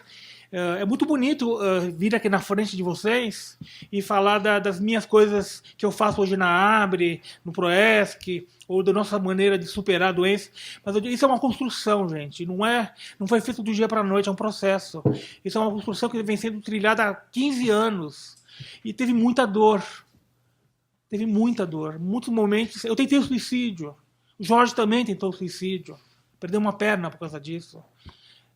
é muito bonito vir aqui na frente de vocês e falar das minhas coisas que eu faço hoje na Abre, no Proesc, ou da nossa maneira de superar a doença. Mas isso é uma construção, gente. Não foi feito do dia para a noite, é um processo. Isso é uma construção que vem sendo trilhada há 15 anos. E teve muita dor. Teve muita dor. Muitos momentos. Eu tentei o suicídio. O Jorge também tentou o suicídio. Perdeu uma perna por causa disso.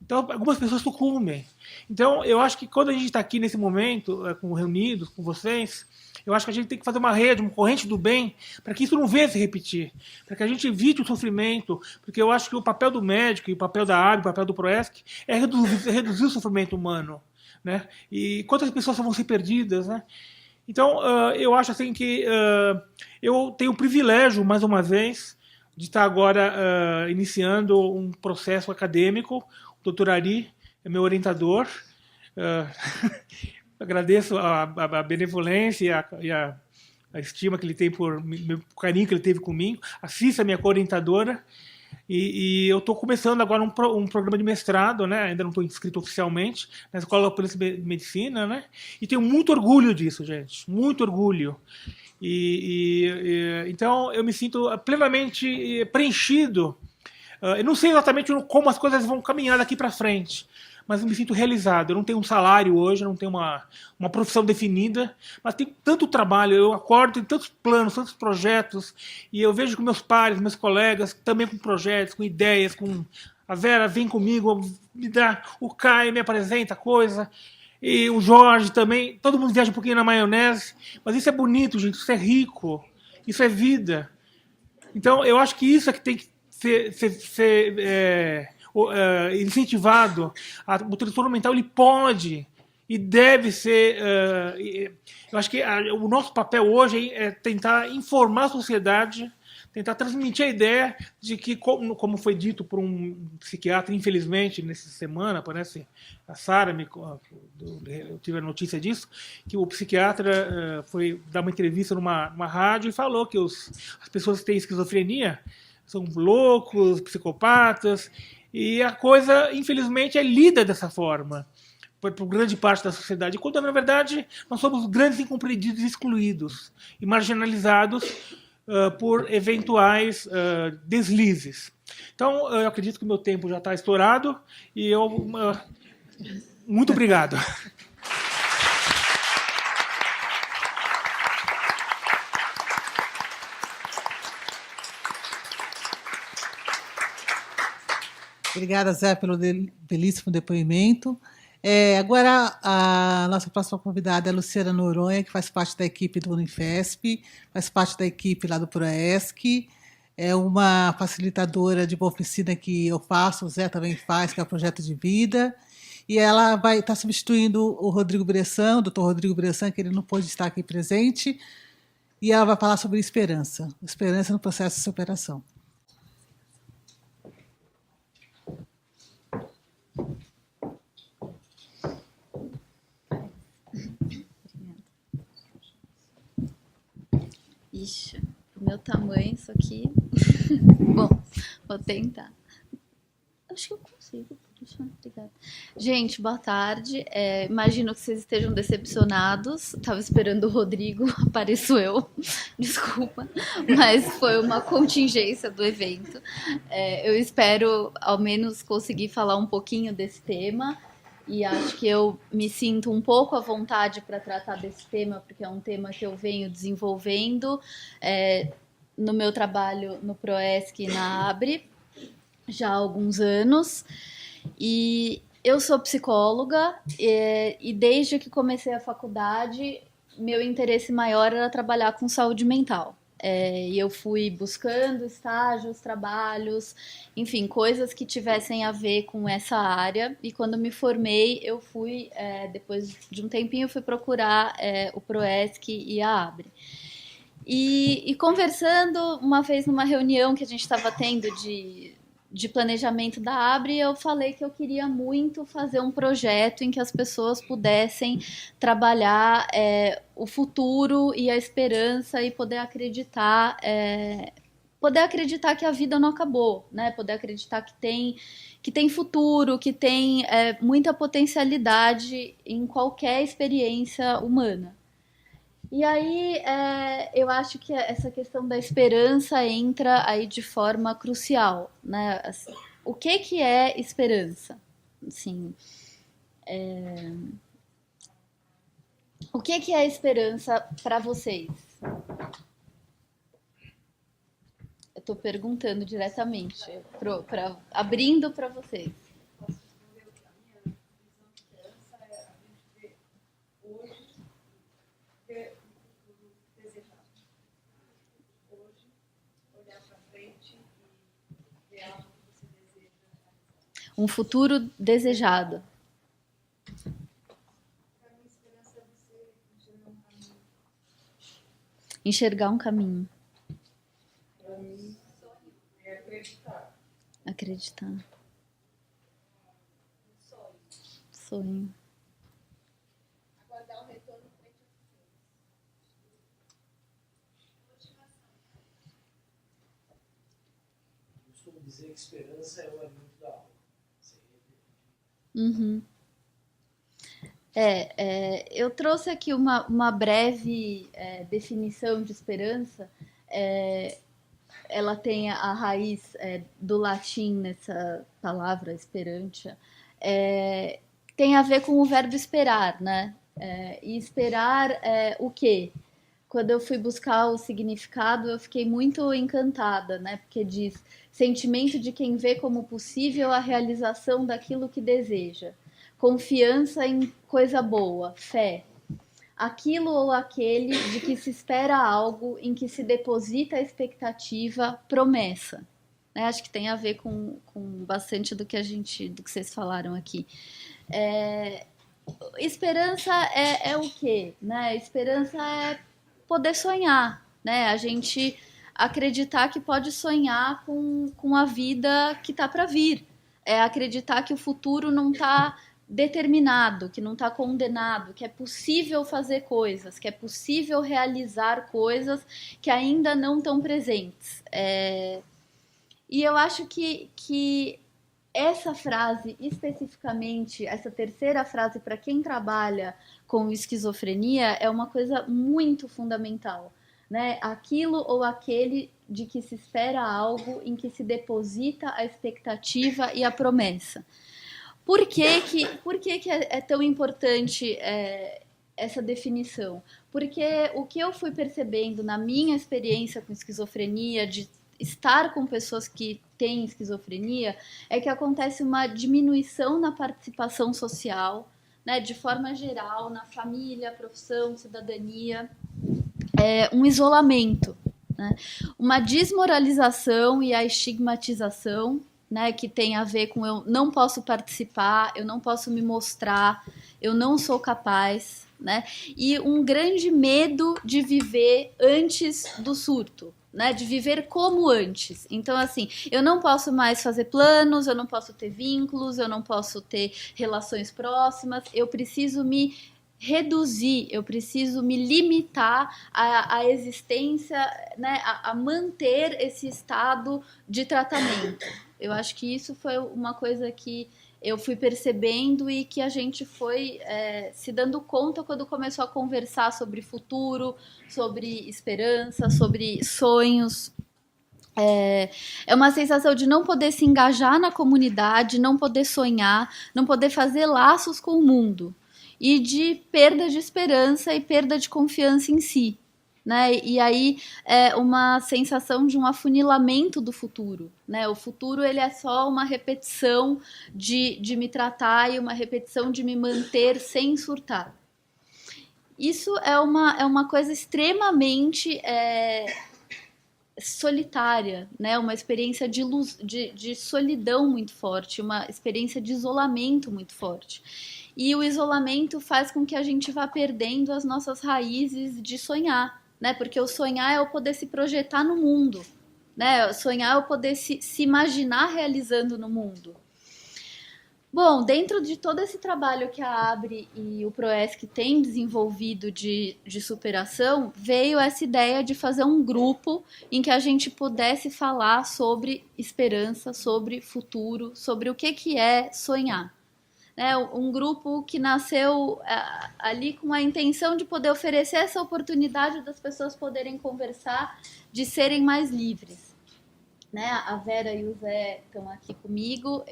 Então, algumas pessoas sucumbem. Então, eu acho que quando a gente está aqui nesse momento, reunidos com vocês, eu acho que a gente tem que fazer uma rede, uma corrente do bem, para que isso não venha se repetir, para que a gente evite o sofrimento, porque eu acho que o papel do médico, e o papel da ABRE, o papel do PROESC, é reduzir o sofrimento humano, né? E quantas pessoas vão ser perdidas, né? Então, eu acho assim que eu tenho o privilégio, mais uma vez, de estar agora iniciando um processo acadêmico. O Dr. Ari é meu orientador. Agradeço a benevolência e a estima que ele tem por mim, o carinho que ele teve comigo. A Cissa, minha co-orientadora. E eu estou começando agora um programa de mestrado, né? Ainda não estou inscrito oficialmente, na Escola Paulista de Medicina, né? E tenho muito orgulho disso, gente, muito orgulho. Então eu me sinto plenamente preenchido. Eu não sei exatamente como as coisas vão caminhar daqui para frente, mas eu me sinto realizado. Eu não tenho um salário hoje, eu não tenho uma profissão definida, mas tem tanto trabalho, eu acordo, tem tantos planos, tantos projetos, e eu vejo que meus pares, meus colegas, também com projetos, com ideias, com a Vera vem comigo, me dá o Caio, me apresenta coisa, e o Jorge também, todo mundo viaja um pouquinho na maionese, mas isso é bonito, gente, isso é rico, isso é vida. Então, eu acho que isso é que tem que ser incentivado. O transtorno mental ele pode e deve ser. Eu acho que o nosso papel hoje é tentar informar a sociedade, tentar transmitir a ideia de que, como foi dito por um psiquiatra, infelizmente, nessa semana, parece, a Sara, eu tive a notícia disso, que o psiquiatra foi dar uma entrevista numa rádio e falou que as pessoas que têm esquizofrenia são loucos, psicopatas, e a coisa, infelizmente, é lida dessa forma por grande parte da sociedade, quando, na verdade, nós somos grandes incompreendidos, excluídos e marginalizados por eventuais deslizes. Então, eu acredito que o meu tempo já está estourado, e muito obrigado. Obrigada, Zé, pelo belíssimo depoimento. Agora, a nossa próxima convidada é a Luciana Noronha, que faz parte da equipe do Unifesp, faz parte da equipe lá do PROESC, é uma facilitadora de uma oficina que eu faço, o Zé também faz, que é o Projeto de Vida, e ela vai estar substituindo o Rodrigo Bressan, o doutor Rodrigo Bressan, que ele não pôde estar aqui presente, e ela vai falar sobre esperança no processo de superação. Ixi, o meu tamanho, isso aqui. Bom, vou tentar. Acho que eu consigo. Obrigada. Gente, boa tarde. Imagino que vocês estejam decepcionados. Estava esperando o Rodrigo, apareço eu. Desculpa, mas foi uma contingência do evento. Eu espero, ao menos, conseguir falar um pouquinho desse tema. E acho que eu me sinto um pouco à vontade para tratar desse tema, porque é um tema que eu venho desenvolvendo no meu trabalho no PROESC e na ABRE já há alguns anos. E eu sou psicóloga e desde que comecei a faculdade, meu interesse maior era trabalhar com saúde mental. E eu fui buscando estágios, trabalhos, enfim, coisas que tivessem a ver com essa área. E quando me formei, eu fui, depois de um tempinho, eu fui procurar o PROESC e a ABRE. E conversando uma vez numa reunião que a gente estava tendo de planejamento da ABRE, eu falei que eu queria muito fazer um projeto em que as pessoas pudessem trabalhar o futuro e a esperança e poder acreditar que a vida não acabou, né? Poder acreditar que tem futuro, que tem muita potencialidade em qualquer experiência humana. E aí, eu acho que essa questão da esperança entra aí de forma crucial, né? Assim, o que é esperança? Assim, o que é esperança para vocês? Eu estou perguntando diretamente, abrindo para vocês. Um futuro desejado. Enxergar um caminho. Acreditar. Sonho. Eu costumo dizer que esperança é o alimento da alma. Uhum. Eu trouxe aqui uma breve definição de esperança. Ela tem a raiz do latim nessa palavra, esperantia. Tem a ver com o verbo esperar, né? E esperar o quê? Quando eu fui buscar o significado, eu fiquei muito encantada, né? Porque diz sentimento de quem vê como possível a realização daquilo que deseja. Confiança em coisa boa, fé. Aquilo ou aquele de que se espera algo, em que se deposita a expectativa, promessa. Né? Acho que tem a ver com bastante do que vocês falaram aqui. Esperança é o quê? Né? Esperança é poder sonhar, né? A gente acreditar que pode sonhar com a vida que está para vir. Acreditar que o futuro não está determinado, que não está condenado, que é possível fazer coisas, que é possível realizar coisas que ainda não estão presentes. E eu acho que essa frase, especificamente, essa terceira frase para quem trabalha com esquizofrenia, é uma coisa muito fundamental, né? Aquilo ou aquele de que se espera algo, em que se deposita a expectativa e a promessa. Por que é tão importante essa definição? Porque o que eu fui percebendo na minha experiência com esquizofrenia, de estar com pessoas que têm esquizofrenia, é que acontece uma diminuição na participação social, né, de forma geral, na família, profissão, cidadania, um isolamento, né, uma desmoralização e a estigmatização, né, que tem a ver com eu não posso participar, eu não posso me mostrar, eu não sou capaz, né, e um grande medo de viver antes do surto, né, de viver como antes. Então, assim, eu não posso mais fazer planos, eu não posso ter vínculos, eu não posso ter relações próximas, eu preciso me reduzir, eu preciso me limitar à existência, né, a manter esse estado de tratamento. Eu acho que isso foi uma coisa que eu fui percebendo e que a gente foi se dando conta quando começou a conversar sobre futuro, sobre esperança, sobre sonhos. É uma sensação de não poder se engajar na comunidade, não poder sonhar, não poder fazer laços com o mundo. E de perda de esperança e perda de confiança em si. Né? E aí uma sensação de um afunilamento do futuro, né? O futuro ele é só uma repetição de me tratar e uma repetição de me manter sem surtar. Isso é uma coisa extremamente solitária, né? Uma experiência de solidão muito forte, uma experiência de isolamento muito forte. E o isolamento faz com que a gente vá perdendo as nossas raízes de sonhar. Né? Porque o sonhar é o poder se projetar no mundo, né? O sonhar é o poder se imaginar realizando no mundo. Bom, dentro de todo esse trabalho que a ABRE e o PROESC têm desenvolvido de superação, veio essa ideia de fazer um grupo em que a gente pudesse falar sobre esperança, sobre futuro, sobre o que é sonhar. Um grupo que nasceu ali com a intenção de poder oferecer essa oportunidade das pessoas poderem conversar, de serem mais livres. Né? A Vera e o Zé estão aqui comigo,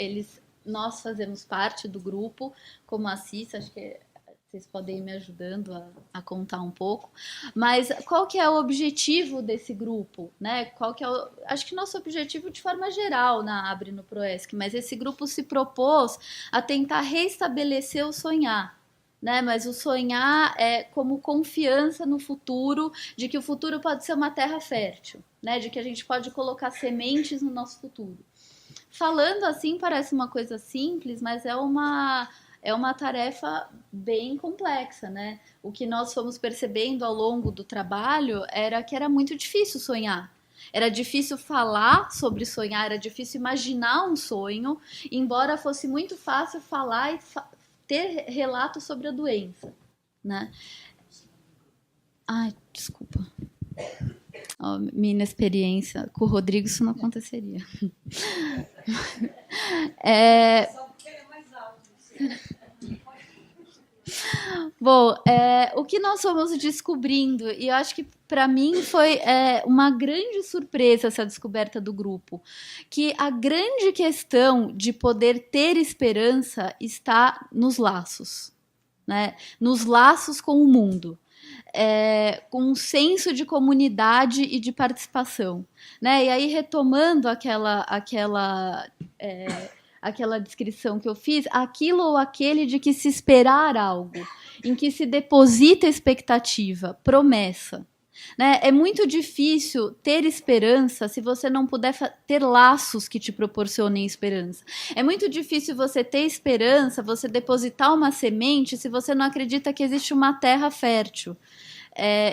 nós fazemos parte do grupo, como a Cissa, acho que vocês podem ir me ajudando a contar um pouco. Mas qual que é o objetivo desse grupo? Né? Acho que nosso objetivo de forma geral na ABRE no PROESC, mas esse grupo se propôs a tentar restabelecer o sonhar. né? Mas o sonhar é como confiança no futuro, de que o futuro pode ser uma terra fértil, né? De que a gente pode colocar sementes no nosso futuro. Falando assim parece uma coisa simples, mas é uma tarefa bem complexa, né? O que nós fomos percebendo ao longo do trabalho era que era muito difícil sonhar. Era difícil falar sobre sonhar, era difícil imaginar um sonho, embora fosse muito fácil falar e ter relatos sobre a doença, né? Ai, desculpa. Ó, minha inexperiência com o Rodrigo, isso não aconteceria. Bom, o que nós fomos descobrindo, e eu acho que para mim foi uma grande surpresa essa descoberta do grupo, que a grande questão de poder ter esperança está nos laços, né? Nos laços com o mundo. Com um senso de comunidade e de participação, né? E aí, retomando aquela descrição que eu fiz, aquilo ou aquele de que se esperar algo, em que se deposita expectativa, promessa. Né? É muito difícil ter esperança se você não puder ter laços que te proporcionem esperança. É muito difícil você ter esperança, você depositar uma semente, se você não acredita que existe uma terra fértil.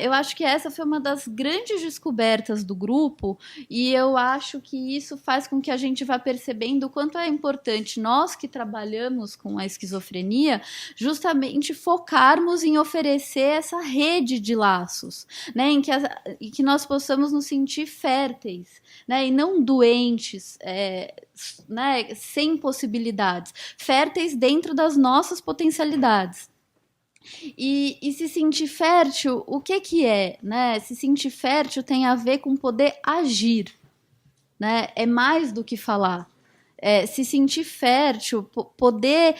Eu acho que essa foi uma das grandes descobertas do grupo, e eu acho que isso faz com que a gente vá percebendo o quanto é importante nós que trabalhamos com a esquizofrenia justamente focarmos em oferecer essa rede de laços, né, em que nós possamos nos sentir férteis, né, e não doentes, né, sem possibilidades, férteis dentro das nossas potencialidades. E se sentir fértil, o que é? Né? Se sentir fértil tem a ver com poder agir, né? É mais do que falar. Se sentir fértil, poder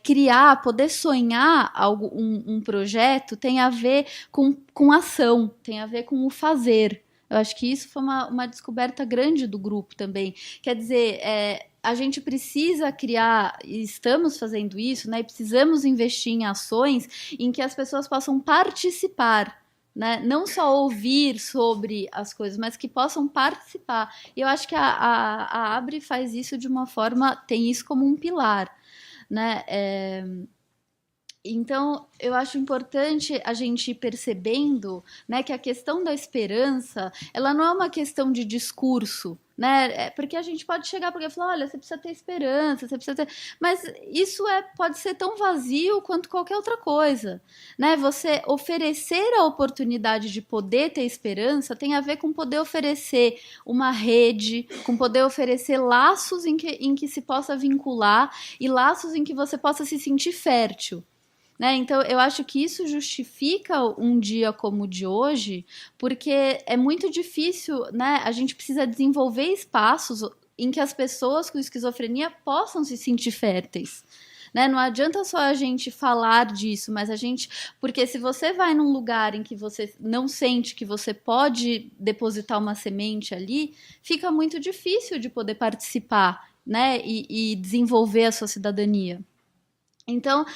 criar, poder sonhar um projeto tem a ver com ação, tem a ver com o fazer. Eu acho que isso foi uma descoberta grande do grupo também. Quer dizer, a gente precisa criar, e estamos fazendo isso, né? E precisamos investir em ações em que as pessoas possam participar, né? Não só ouvir sobre as coisas, mas que possam participar. E eu acho que a Abre faz isso de uma forma, tem isso como um pilar, né? Então, eu acho importante a gente ir percebendo, né, que a questão da esperança, ela não é uma questão de discurso, né? Porque a gente pode chegar para alguém e falar, olha, você precisa ter esperança, você precisa ter... Mas isso pode ser tão vazio quanto qualquer outra coisa, né? Você oferecer a oportunidade de poder ter esperança tem a ver com poder oferecer uma rede, com poder oferecer laços em que se possa vincular e laços em que você possa se sentir fértil. Né? Então, eu acho que isso justifica um dia como o de hoje, porque é muito difícil, né? A gente precisa desenvolver espaços em que as pessoas com esquizofrenia possam se sentir férteis. Né? Não adianta só a gente falar disso, mas porque se você vai num lugar em que você não sente que você pode depositar uma semente ali, fica muito difícil de poder participar, né? E desenvolver a sua cidadania. Então,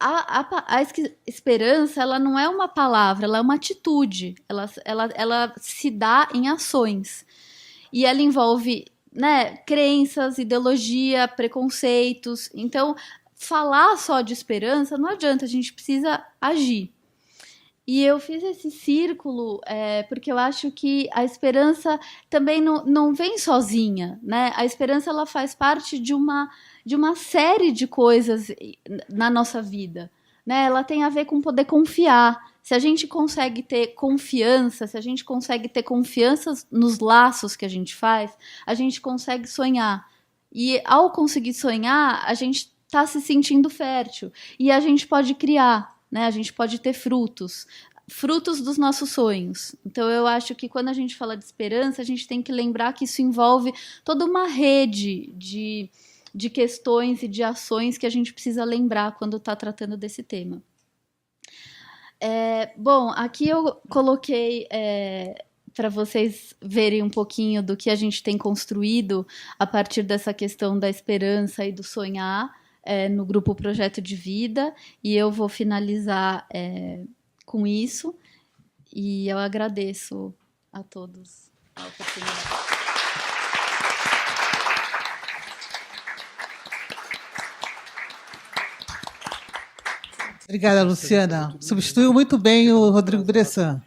a esperança, ela não é uma palavra, ela é uma atitude, ela se dá em ações, e ela envolve, né, crenças, ideologia, preconceitos. Então, falar só de esperança não adianta, a gente precisa agir. E eu fiz esse círculo porque eu acho que a esperança também não vem sozinha, né? A esperança, ela faz parte de uma série de coisas na nossa vida, né? Ela tem a ver com poder confiar. Se a gente consegue ter confiança, se a gente consegue ter confiança nos laços que a gente consegue sonhar. E ao conseguir sonhar, a gente está se sentindo fértil. E a gente pode criar, né? A gente pode ter frutos dos nossos sonhos. Então, eu acho que quando a gente fala de esperança, a gente tem que lembrar que isso envolve toda uma rede de questões e de ações que a gente precisa lembrar quando está tratando desse tema. Bom, aqui eu coloquei para vocês verem um pouquinho do que a gente tem construído a partir dessa questão da esperança e do sonhar. no grupo Projeto de Vida, e eu vou finalizar com isso, e eu agradeço a todos a oportunidade. Obrigada, Luciana. Substituiu muito bem o Rodrigo Bressan.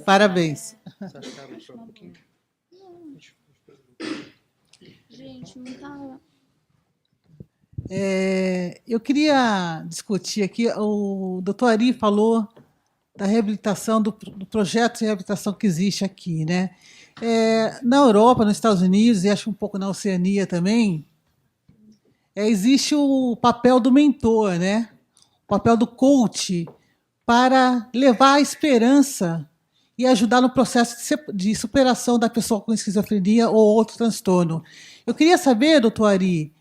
Parabéns. Gente, não tá... Eu queria discutir aqui, o doutor Ari falou da reabilitação, do projeto de reabilitação que existe aqui, né? Na Europa, nos Estados Unidos, e acho um pouco na Oceania também, existe o papel do mentor, né? O papel do coach para levar a esperança e ajudar no processo de superação da pessoa com esquizofrenia ou outro transtorno. Eu queria saber, doutor Ari,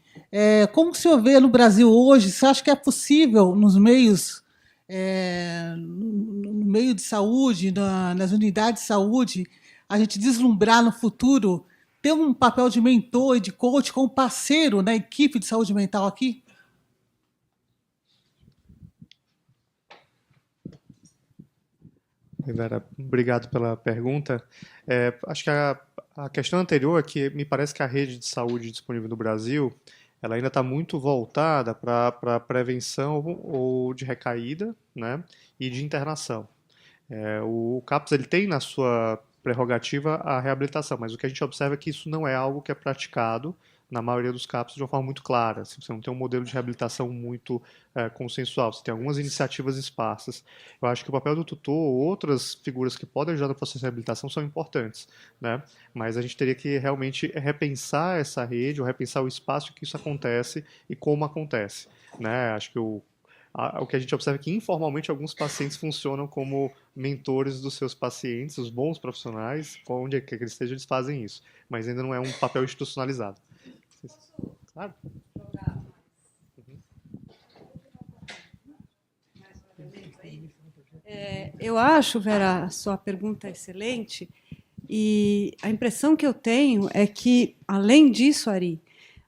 como o senhor vê no Brasil hoje, você acha que é possível, nos meios, no meio de saúde, nas unidades de saúde, a gente deslumbrar no futuro, ter um papel de mentor e de coach como parceiro na equipe de saúde mental aqui? Vera, obrigado pela pergunta. Acho que a questão anterior é que me parece que a rede de saúde disponível no Brasil ela ainda está muito voltada para prevenção ou de recaída, né, e de internação. O CAPS ele tem na sua prerrogativa a reabilitação, mas o que a gente observa é que isso não é algo que é praticado na maioria dos CAPS de uma forma muito clara. Você não tem um modelo de reabilitação muito consensual, você tem algumas iniciativas esparsas. Eu acho que o papel do tutor ou outras figuras que podem ajudar no processo de reabilitação são importantes, né? Mas a gente teria que realmente repensar essa rede, ou repensar o espaço que isso acontece e como acontece, né? Acho que o que a gente observa é que informalmente alguns pacientes funcionam como mentores dos seus pacientes, os bons profissionais, onde quer que eles estejam, eles fazem isso, mas ainda não é um papel institucionalizado. Claro. Eu acho, Vera, a sua pergunta é excelente, e a impressão que eu tenho é que, além disso, Ari,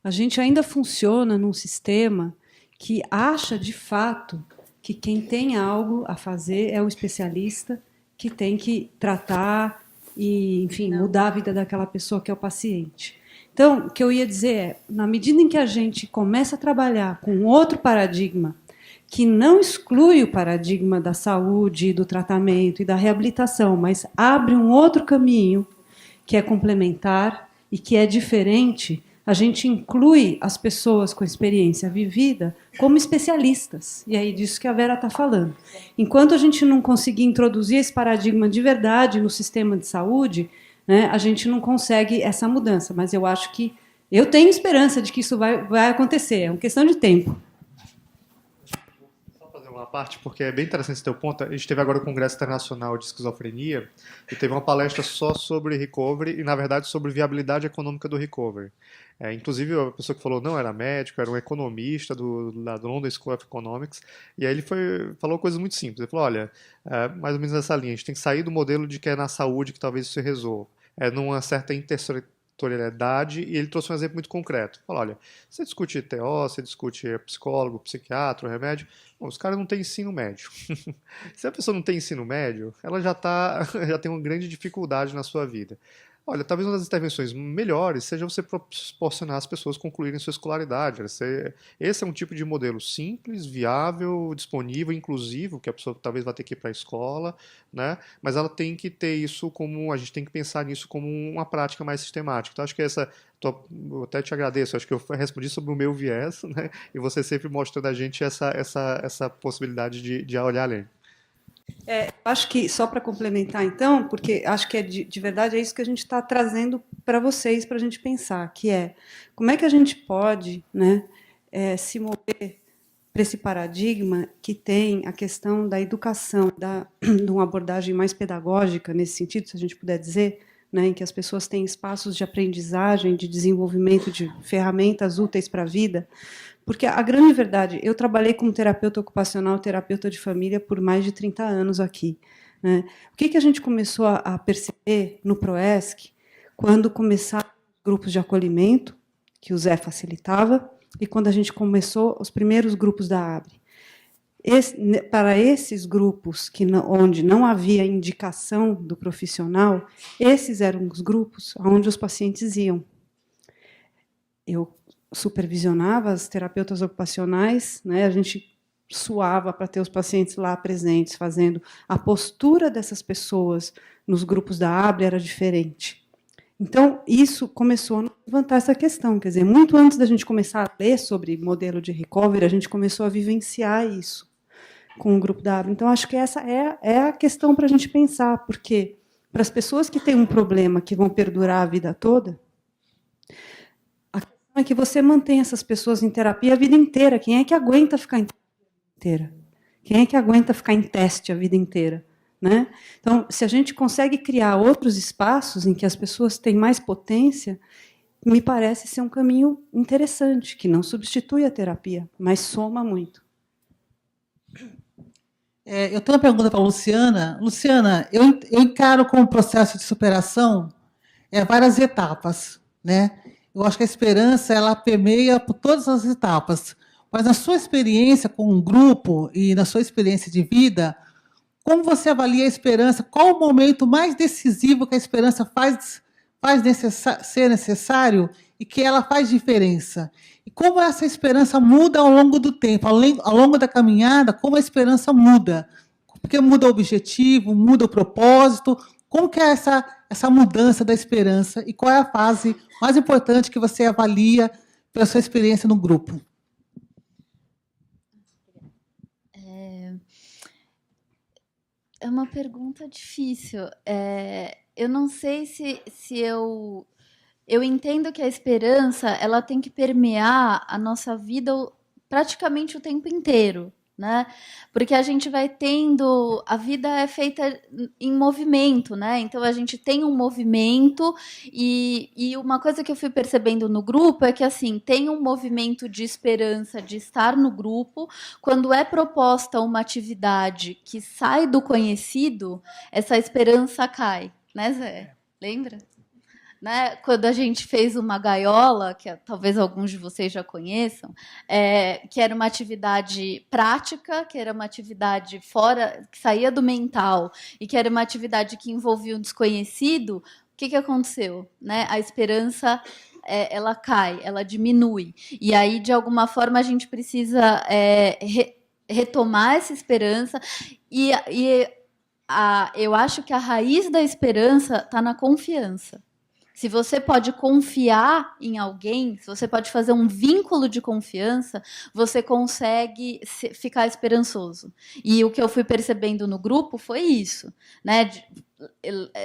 a gente ainda funciona num sistema que acha, de fato, que quem tem algo a fazer é o especialista que tem que tratar e, enfim, mudar a vida daquela pessoa que é o paciente. Então, o que eu ia dizer é, na medida em que a gente começa a trabalhar com outro paradigma, que não exclui o paradigma da saúde, do tratamento e da reabilitação, mas abre um outro caminho que é complementar e que é diferente, a gente inclui as pessoas com experiência vivida como especialistas. E é aí disso que a Vera está falando. Enquanto a gente não conseguir introduzir esse paradigma de verdade no sistema de saúde, né, a gente não consegue essa mudança. Mas eu acho que... Eu tenho esperança de que isso vai acontecer. É uma questão de tempo. Uma parte, porque é bem interessante esse teu ponto. A gente teve agora o Congresso Internacional de Esquizofrenia e teve uma palestra só sobre recovery e, na verdade, sobre viabilidade econômica do recovery. Inclusive, a pessoa que falou não era médico, era um economista do London School of Economics, e aí ele falou coisas muito simples. Ele falou, olha, mais ou menos nessa linha, a gente tem que sair do modelo de que é na saúde que talvez isso se resolva. Numa certa intersetorialidade, e ele trouxe um exemplo muito concreto. Falou, olha, você discute TO, você discute psicólogo, psiquiatra, remédio, bom, os caras não têm ensino médio. Se a pessoa não tem ensino médio, ela já tem uma grande dificuldade na sua vida. Olha, talvez uma das intervenções melhores seja você proporcionar às pessoas concluírem sua escolaridade. Esse é um tipo de modelo simples, viável, disponível, inclusivo, que a pessoa talvez vá ter que ir para a escola, né? Mas ela tem que ter isso a gente tem que pensar nisso como uma prática mais sistemática. Então, acho que eu até te agradeço, acho que eu respondi sobre o meu viés, né? E você sempre mostrando a gente essa possibilidade de olhar além. Acho que, só para complementar, então, porque acho que de verdade é isso que a gente está trazendo para vocês, para a gente pensar, que é como é que a gente pode, né, se mover para esse paradigma que tem a questão da educação, de uma abordagem mais pedagógica, nesse sentido, se a gente puder dizer, né, em que as pessoas têm espaços de aprendizagem, de desenvolvimento de ferramentas úteis para a vida. Porque a grande verdade, eu trabalhei como terapeuta ocupacional, terapeuta de família por mais de 30 anos aqui, né? O que a gente começou a perceber no PROESC, quando começaram os grupos de acolhimento, que o Zé facilitava, e quando a gente começou os primeiros grupos da ABRE. Para esses grupos onde não havia indicação do profissional, esses eram os grupos onde os pacientes iam. Eu supervisionava as terapeutas ocupacionais, né, a gente suava para ter os pacientes lá presentes, fazendo. A postura dessas pessoas nos grupos da ABRE era diferente. Então, isso começou a levantar essa questão. Quer dizer, muito antes da gente começar a ler sobre modelo de recovery, a gente começou a vivenciar isso com o grupo da ABRE. Então, acho que essa é a questão para a gente pensar, porque para as pessoas que têm um problema que vão perdurar a vida toda, a questão é que você mantém essas pessoas em terapia a vida inteira. Quem é que aguenta ficar em terapia a vida inteira? Quem é que aguenta ficar em teste a vida inteira? Né? Então, se a gente consegue criar outros espaços em que as pessoas têm mais potência, me parece ser um caminho interessante, que não substitui a terapia, mas soma muito. Eu tenho uma pergunta para a Luciana. Luciana, eu encaro como processo de superação várias etapas, né? Eu acho que a esperança ela permeia por todas as etapas. Mas na sua experiência com um grupo e na sua experiência de vida, como você avalia a esperança? Qual o momento mais decisivo que a esperança faz ser necessário e que ela faz diferença? E como essa esperança muda ao longo do tempo, ao longo da caminhada, como a esperança muda? Porque muda o objetivo, muda o propósito. Como que é essa mudança da esperança? E qual é a fase mais importante que você avalia pela sua experiência no grupo? É uma pergunta difícil. Eu não sei se eu entendo que a esperança ela tem que permear a nossa vida praticamente o tempo inteiro, né? Porque a gente vai tendo... A vida é feita em movimento, né? Então, a gente tem um movimento e uma coisa que eu fui percebendo no grupo é que, assim, tem um movimento de esperança de estar no grupo. Quando é proposta uma atividade que sai do conhecido, essa esperança cai, né, Zé? Lembra? Né? Quando a gente fez uma gaiola, que talvez alguns de vocês já conheçam, que era uma atividade prática, que era uma atividade fora, que saía do mental, e que era uma atividade que envolvia um desconhecido, o que aconteceu? Né? A esperança ela cai, ela diminui. E aí, de alguma forma, a gente precisa retomar essa esperança eu acho que a raiz da esperança está na confiança. Se você pode confiar em alguém, se você pode fazer um vínculo de confiança, você consegue ficar esperançoso. E o que eu fui percebendo no grupo foi isso, né?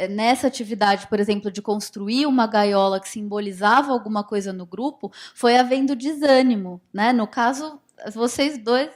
Nessa atividade, por exemplo, de construir uma gaiola que simbolizava alguma coisa no grupo, foi havendo desânimo, né? No caso, vocês dois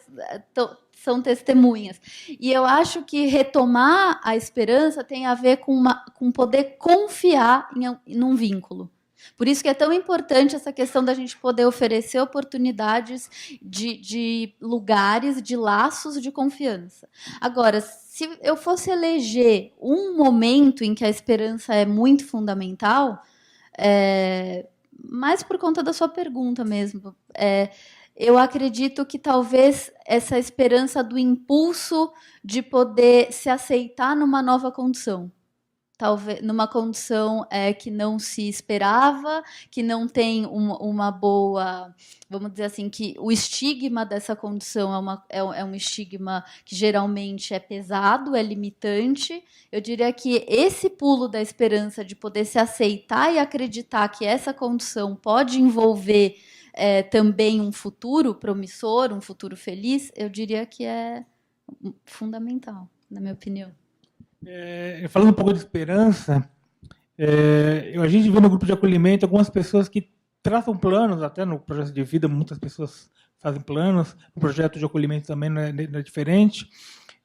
são testemunhas. E eu acho que retomar a esperança tem a ver com poder confiar num vínculo. Por isso que é tão importante essa questão da gente poder oferecer oportunidades de lugares, de laços de confiança. Agora, se eu fosse eleger um momento em que a esperança é muito fundamental, mais por conta da sua pergunta mesmo, eu acredito que talvez essa esperança do impulso de poder se aceitar numa nova condição. Talvez numa condição que não se esperava, que não tem uma boa... Vamos dizer assim, que o estigma dessa condição é um estigma que geralmente é pesado, é limitante. Eu diria que esse pulo da esperança de poder se aceitar e acreditar que essa condição pode envolver também um futuro promissor, um futuro feliz, eu diria que é fundamental, na minha opinião. Falando um pouco de esperança, a gente vê no grupo de acolhimento algumas pessoas que traçam planos, até no projeto de vida, muitas pessoas fazem planos, o projeto de acolhimento também não é diferente,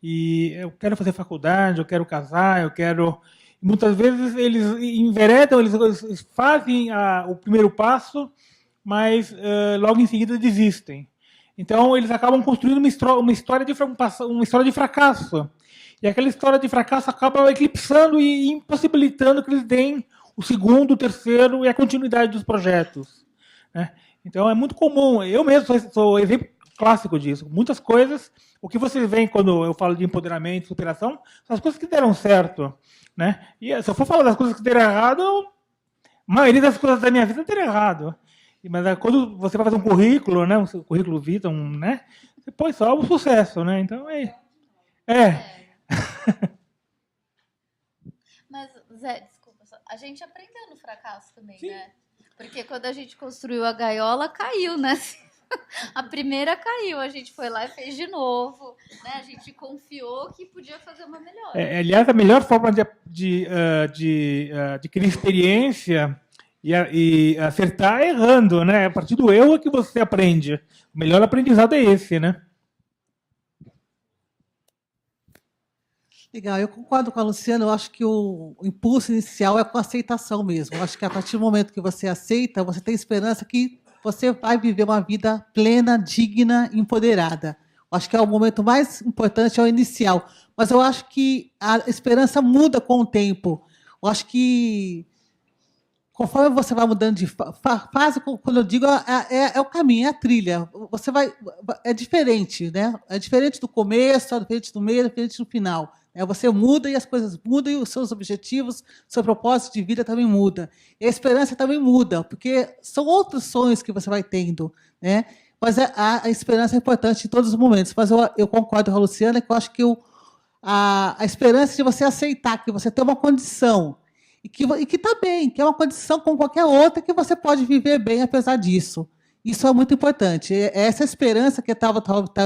e eu quero fazer faculdade, eu quero casar, eu quero... Muitas vezes eles enveredam, eles fazem o primeiro passo, mas logo em seguida desistem. Então, eles acabam construindo uma história de fracasso. E aquela história de fracasso acaba eclipsando e impossibilitando que eles deem o segundo, o terceiro e a continuidade dos projetos. Né? Então, é muito comum. Eu mesmo sou exemplo clássico disso. Muitas coisas, o que vocês veem quando eu falo de empoderamento, superação, são as coisas que deram certo. Né? E se eu for falar das coisas que deram errado, a maioria das coisas da minha vida deram errado. Mas quando você vai fazer um currículo, né, um currículo vitae, né, você põe só o sucesso. Né? Então, Mas, Zé, desculpa, a gente aprendeu no fracasso também, Sim. né? Porque quando a gente construiu a gaiola, caiu, né? A primeira caiu, a gente foi lá e fez de novo, né? A gente confiou que podia fazer uma melhor. Aliás, a melhor forma de criar experiência e acertar é errando, né? A partir do erro é que você aprende. O melhor aprendizado é esse, né? Legal, eu concordo com a Luciana, eu acho que o impulso inicial é com a aceitação mesmo. Eu acho que a partir do momento que você aceita, você tem esperança que você vai viver uma vida plena, digna, empoderada. Eu acho que é o momento mais importante, é o inicial. Mas eu acho que a esperança muda com o tempo. Eu acho que conforme você vai mudando de fase, quando eu digo, é o caminho, é a trilha. Você é diferente, né? É diferente do começo, é diferente do meio, é diferente do final. Você muda e as coisas mudam e os seus objetivos, seu propósito de vida também muda. E a esperança também muda, porque são outros sonhos que você vai tendo, né? Mas a esperança é importante em todos os momentos. Mas eu concordo com a Luciana, que eu acho que a esperança de você aceitar que você tem uma condição e que está bem, que é uma condição como qualquer outra, que você pode viver bem apesar disso. Isso é muito importante. Essa esperança que eu estava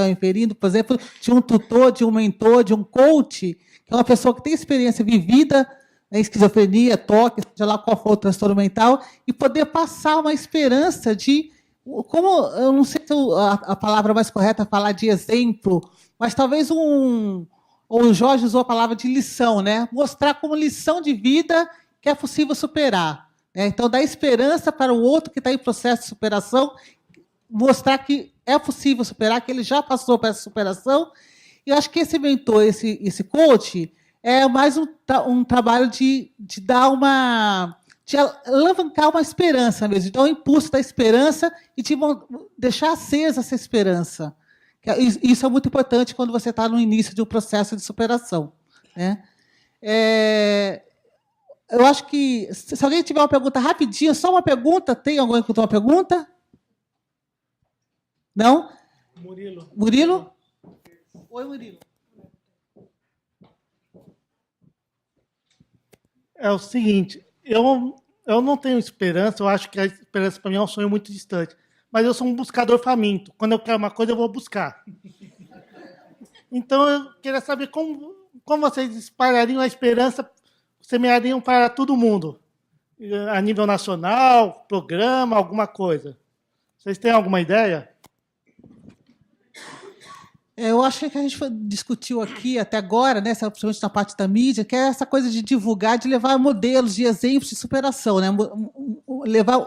referindo, por exemplo, de um tutor, de um mentor, de um coach, que é uma pessoa que tem experiência vivida em esquizofrenia, toque, seja lá qual for o transtorno mental, e poder passar uma esperança de, como, eu não sei se a palavra mais correta é falar de exemplo, mas talvez ou o Jorge usou a palavra de lição, né? Mostrar como lição de vida que é possível superar. Então, dar esperança para o outro que está em processo de superação, mostrar que é possível superar, que ele já passou por essa superação. E eu acho que esse mentor, esse coach, é mais um trabalho de dar de alavancar uma esperança mesmo, de dar um impulso da esperança e de deixar acesa essa esperança. Isso é muito importante quando você está no início de um processo de superação. Né? Eu acho que, se alguém tiver uma pergunta rapidinho, só uma pergunta, tem alguém que tem uma pergunta? Não? Murilo? Oi, Murilo. É o seguinte, eu não tenho esperança, eu acho que a esperança para mim é um sonho muito distante, mas eu sou um buscador faminto. Quando eu quero uma coisa, eu vou buscar. Então, eu queria saber como vocês espalhariam a esperança, semeariam para todo mundo, a nível nacional, programa, alguma coisa. Vocês têm alguma ideia? Eu acho que a gente discutiu aqui até agora, né, principalmente na parte da mídia, que é essa coisa de divulgar, de levar modelos, de exemplos de superação. Né?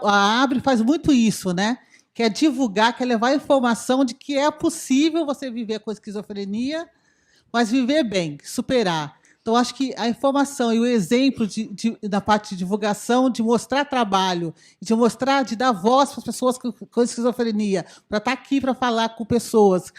A Abre faz muito isso, né? Que é divulgar, que é levar a informação de que é possível você viver com esquizofrenia, mas viver bem, superar. Então, acho que a informação e o exemplo da parte de divulgação, de mostrar trabalho, de dar voz para as pessoas com esquizofrenia, para estar aqui para falar com pessoas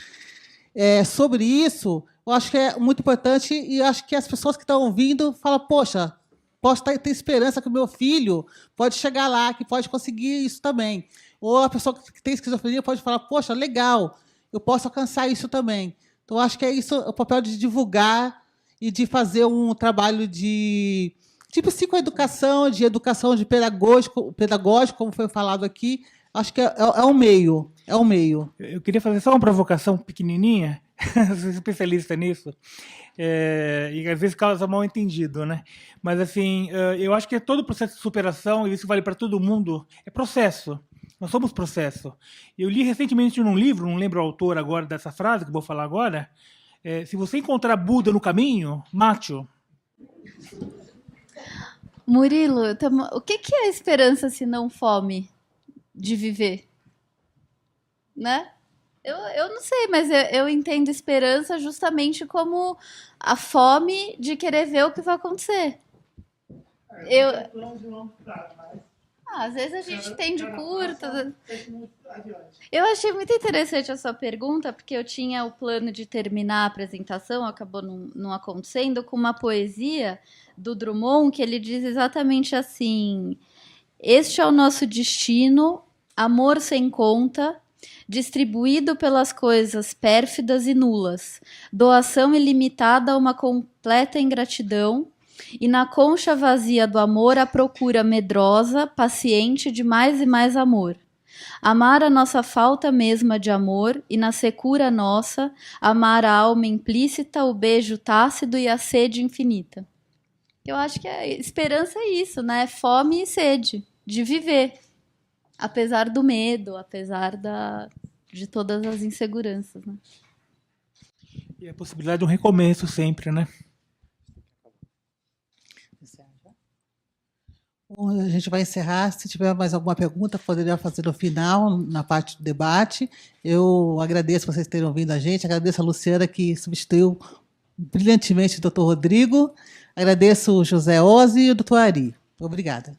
sobre isso, eu acho que é muito importante e acho que as pessoas que estão ouvindo falam, poxa, posso ter esperança que o meu filho pode chegar lá, que pode conseguir isso também. Ou a pessoa que tem esquizofrenia pode falar, poxa, legal, eu posso alcançar isso também. Então, acho que é isso o papel de divulgar e de fazer um trabalho de psicoeducação, de educação de pedagógico, como foi falado aqui. Acho que é um meio. É um meio. Eu queria fazer só uma provocação pequenininha, sou especialista nisso, e às vezes causa mal entendido, né? Mas, assim, eu acho que todo processo de superação, e isso vale para todo mundo, é processo. Nós somos processo. Eu li recentemente num livro, não lembro o autor agora dessa frase que eu vou falar agora, se você encontrar Buda no caminho, mate-o. Murilo, o que é esperança se não fome de viver? Né? Eu não sei, mas eu entendo esperança justamente como a fome de querer ver o que vai acontecer. Às vezes a gente tem de curto. Eu achei muito interessante a sua pergunta, porque eu tinha o plano de terminar a apresentação, acabou não acontecendo, com uma poesia do Drummond, que ele diz exatamente assim: este é o nosso destino, amor sem conta, distribuído pelas coisas pérfidas e nulas, doação ilimitada a uma completa ingratidão, e na concha vazia do amor a procura medrosa, paciente de mais e mais amor. Amar a nossa falta mesma de amor e na secura nossa, amar a alma implícita, o beijo tácido e a sede infinita. Eu acho que a esperança é isso, né? Fome e sede de viver, apesar do medo, apesar de todas as inseguranças, né? E a possibilidade de um recomeço sempre, né? Bom, a gente vai encerrar. Se tiver mais alguma pergunta, poderia fazer no final, na parte do debate. Eu agradeço vocês terem ouvido a gente, agradeço a Luciana, que substituiu brilhantemente o Dr. Rodrigo, agradeço o José Ozzi e o Dr. Ari. Obrigada.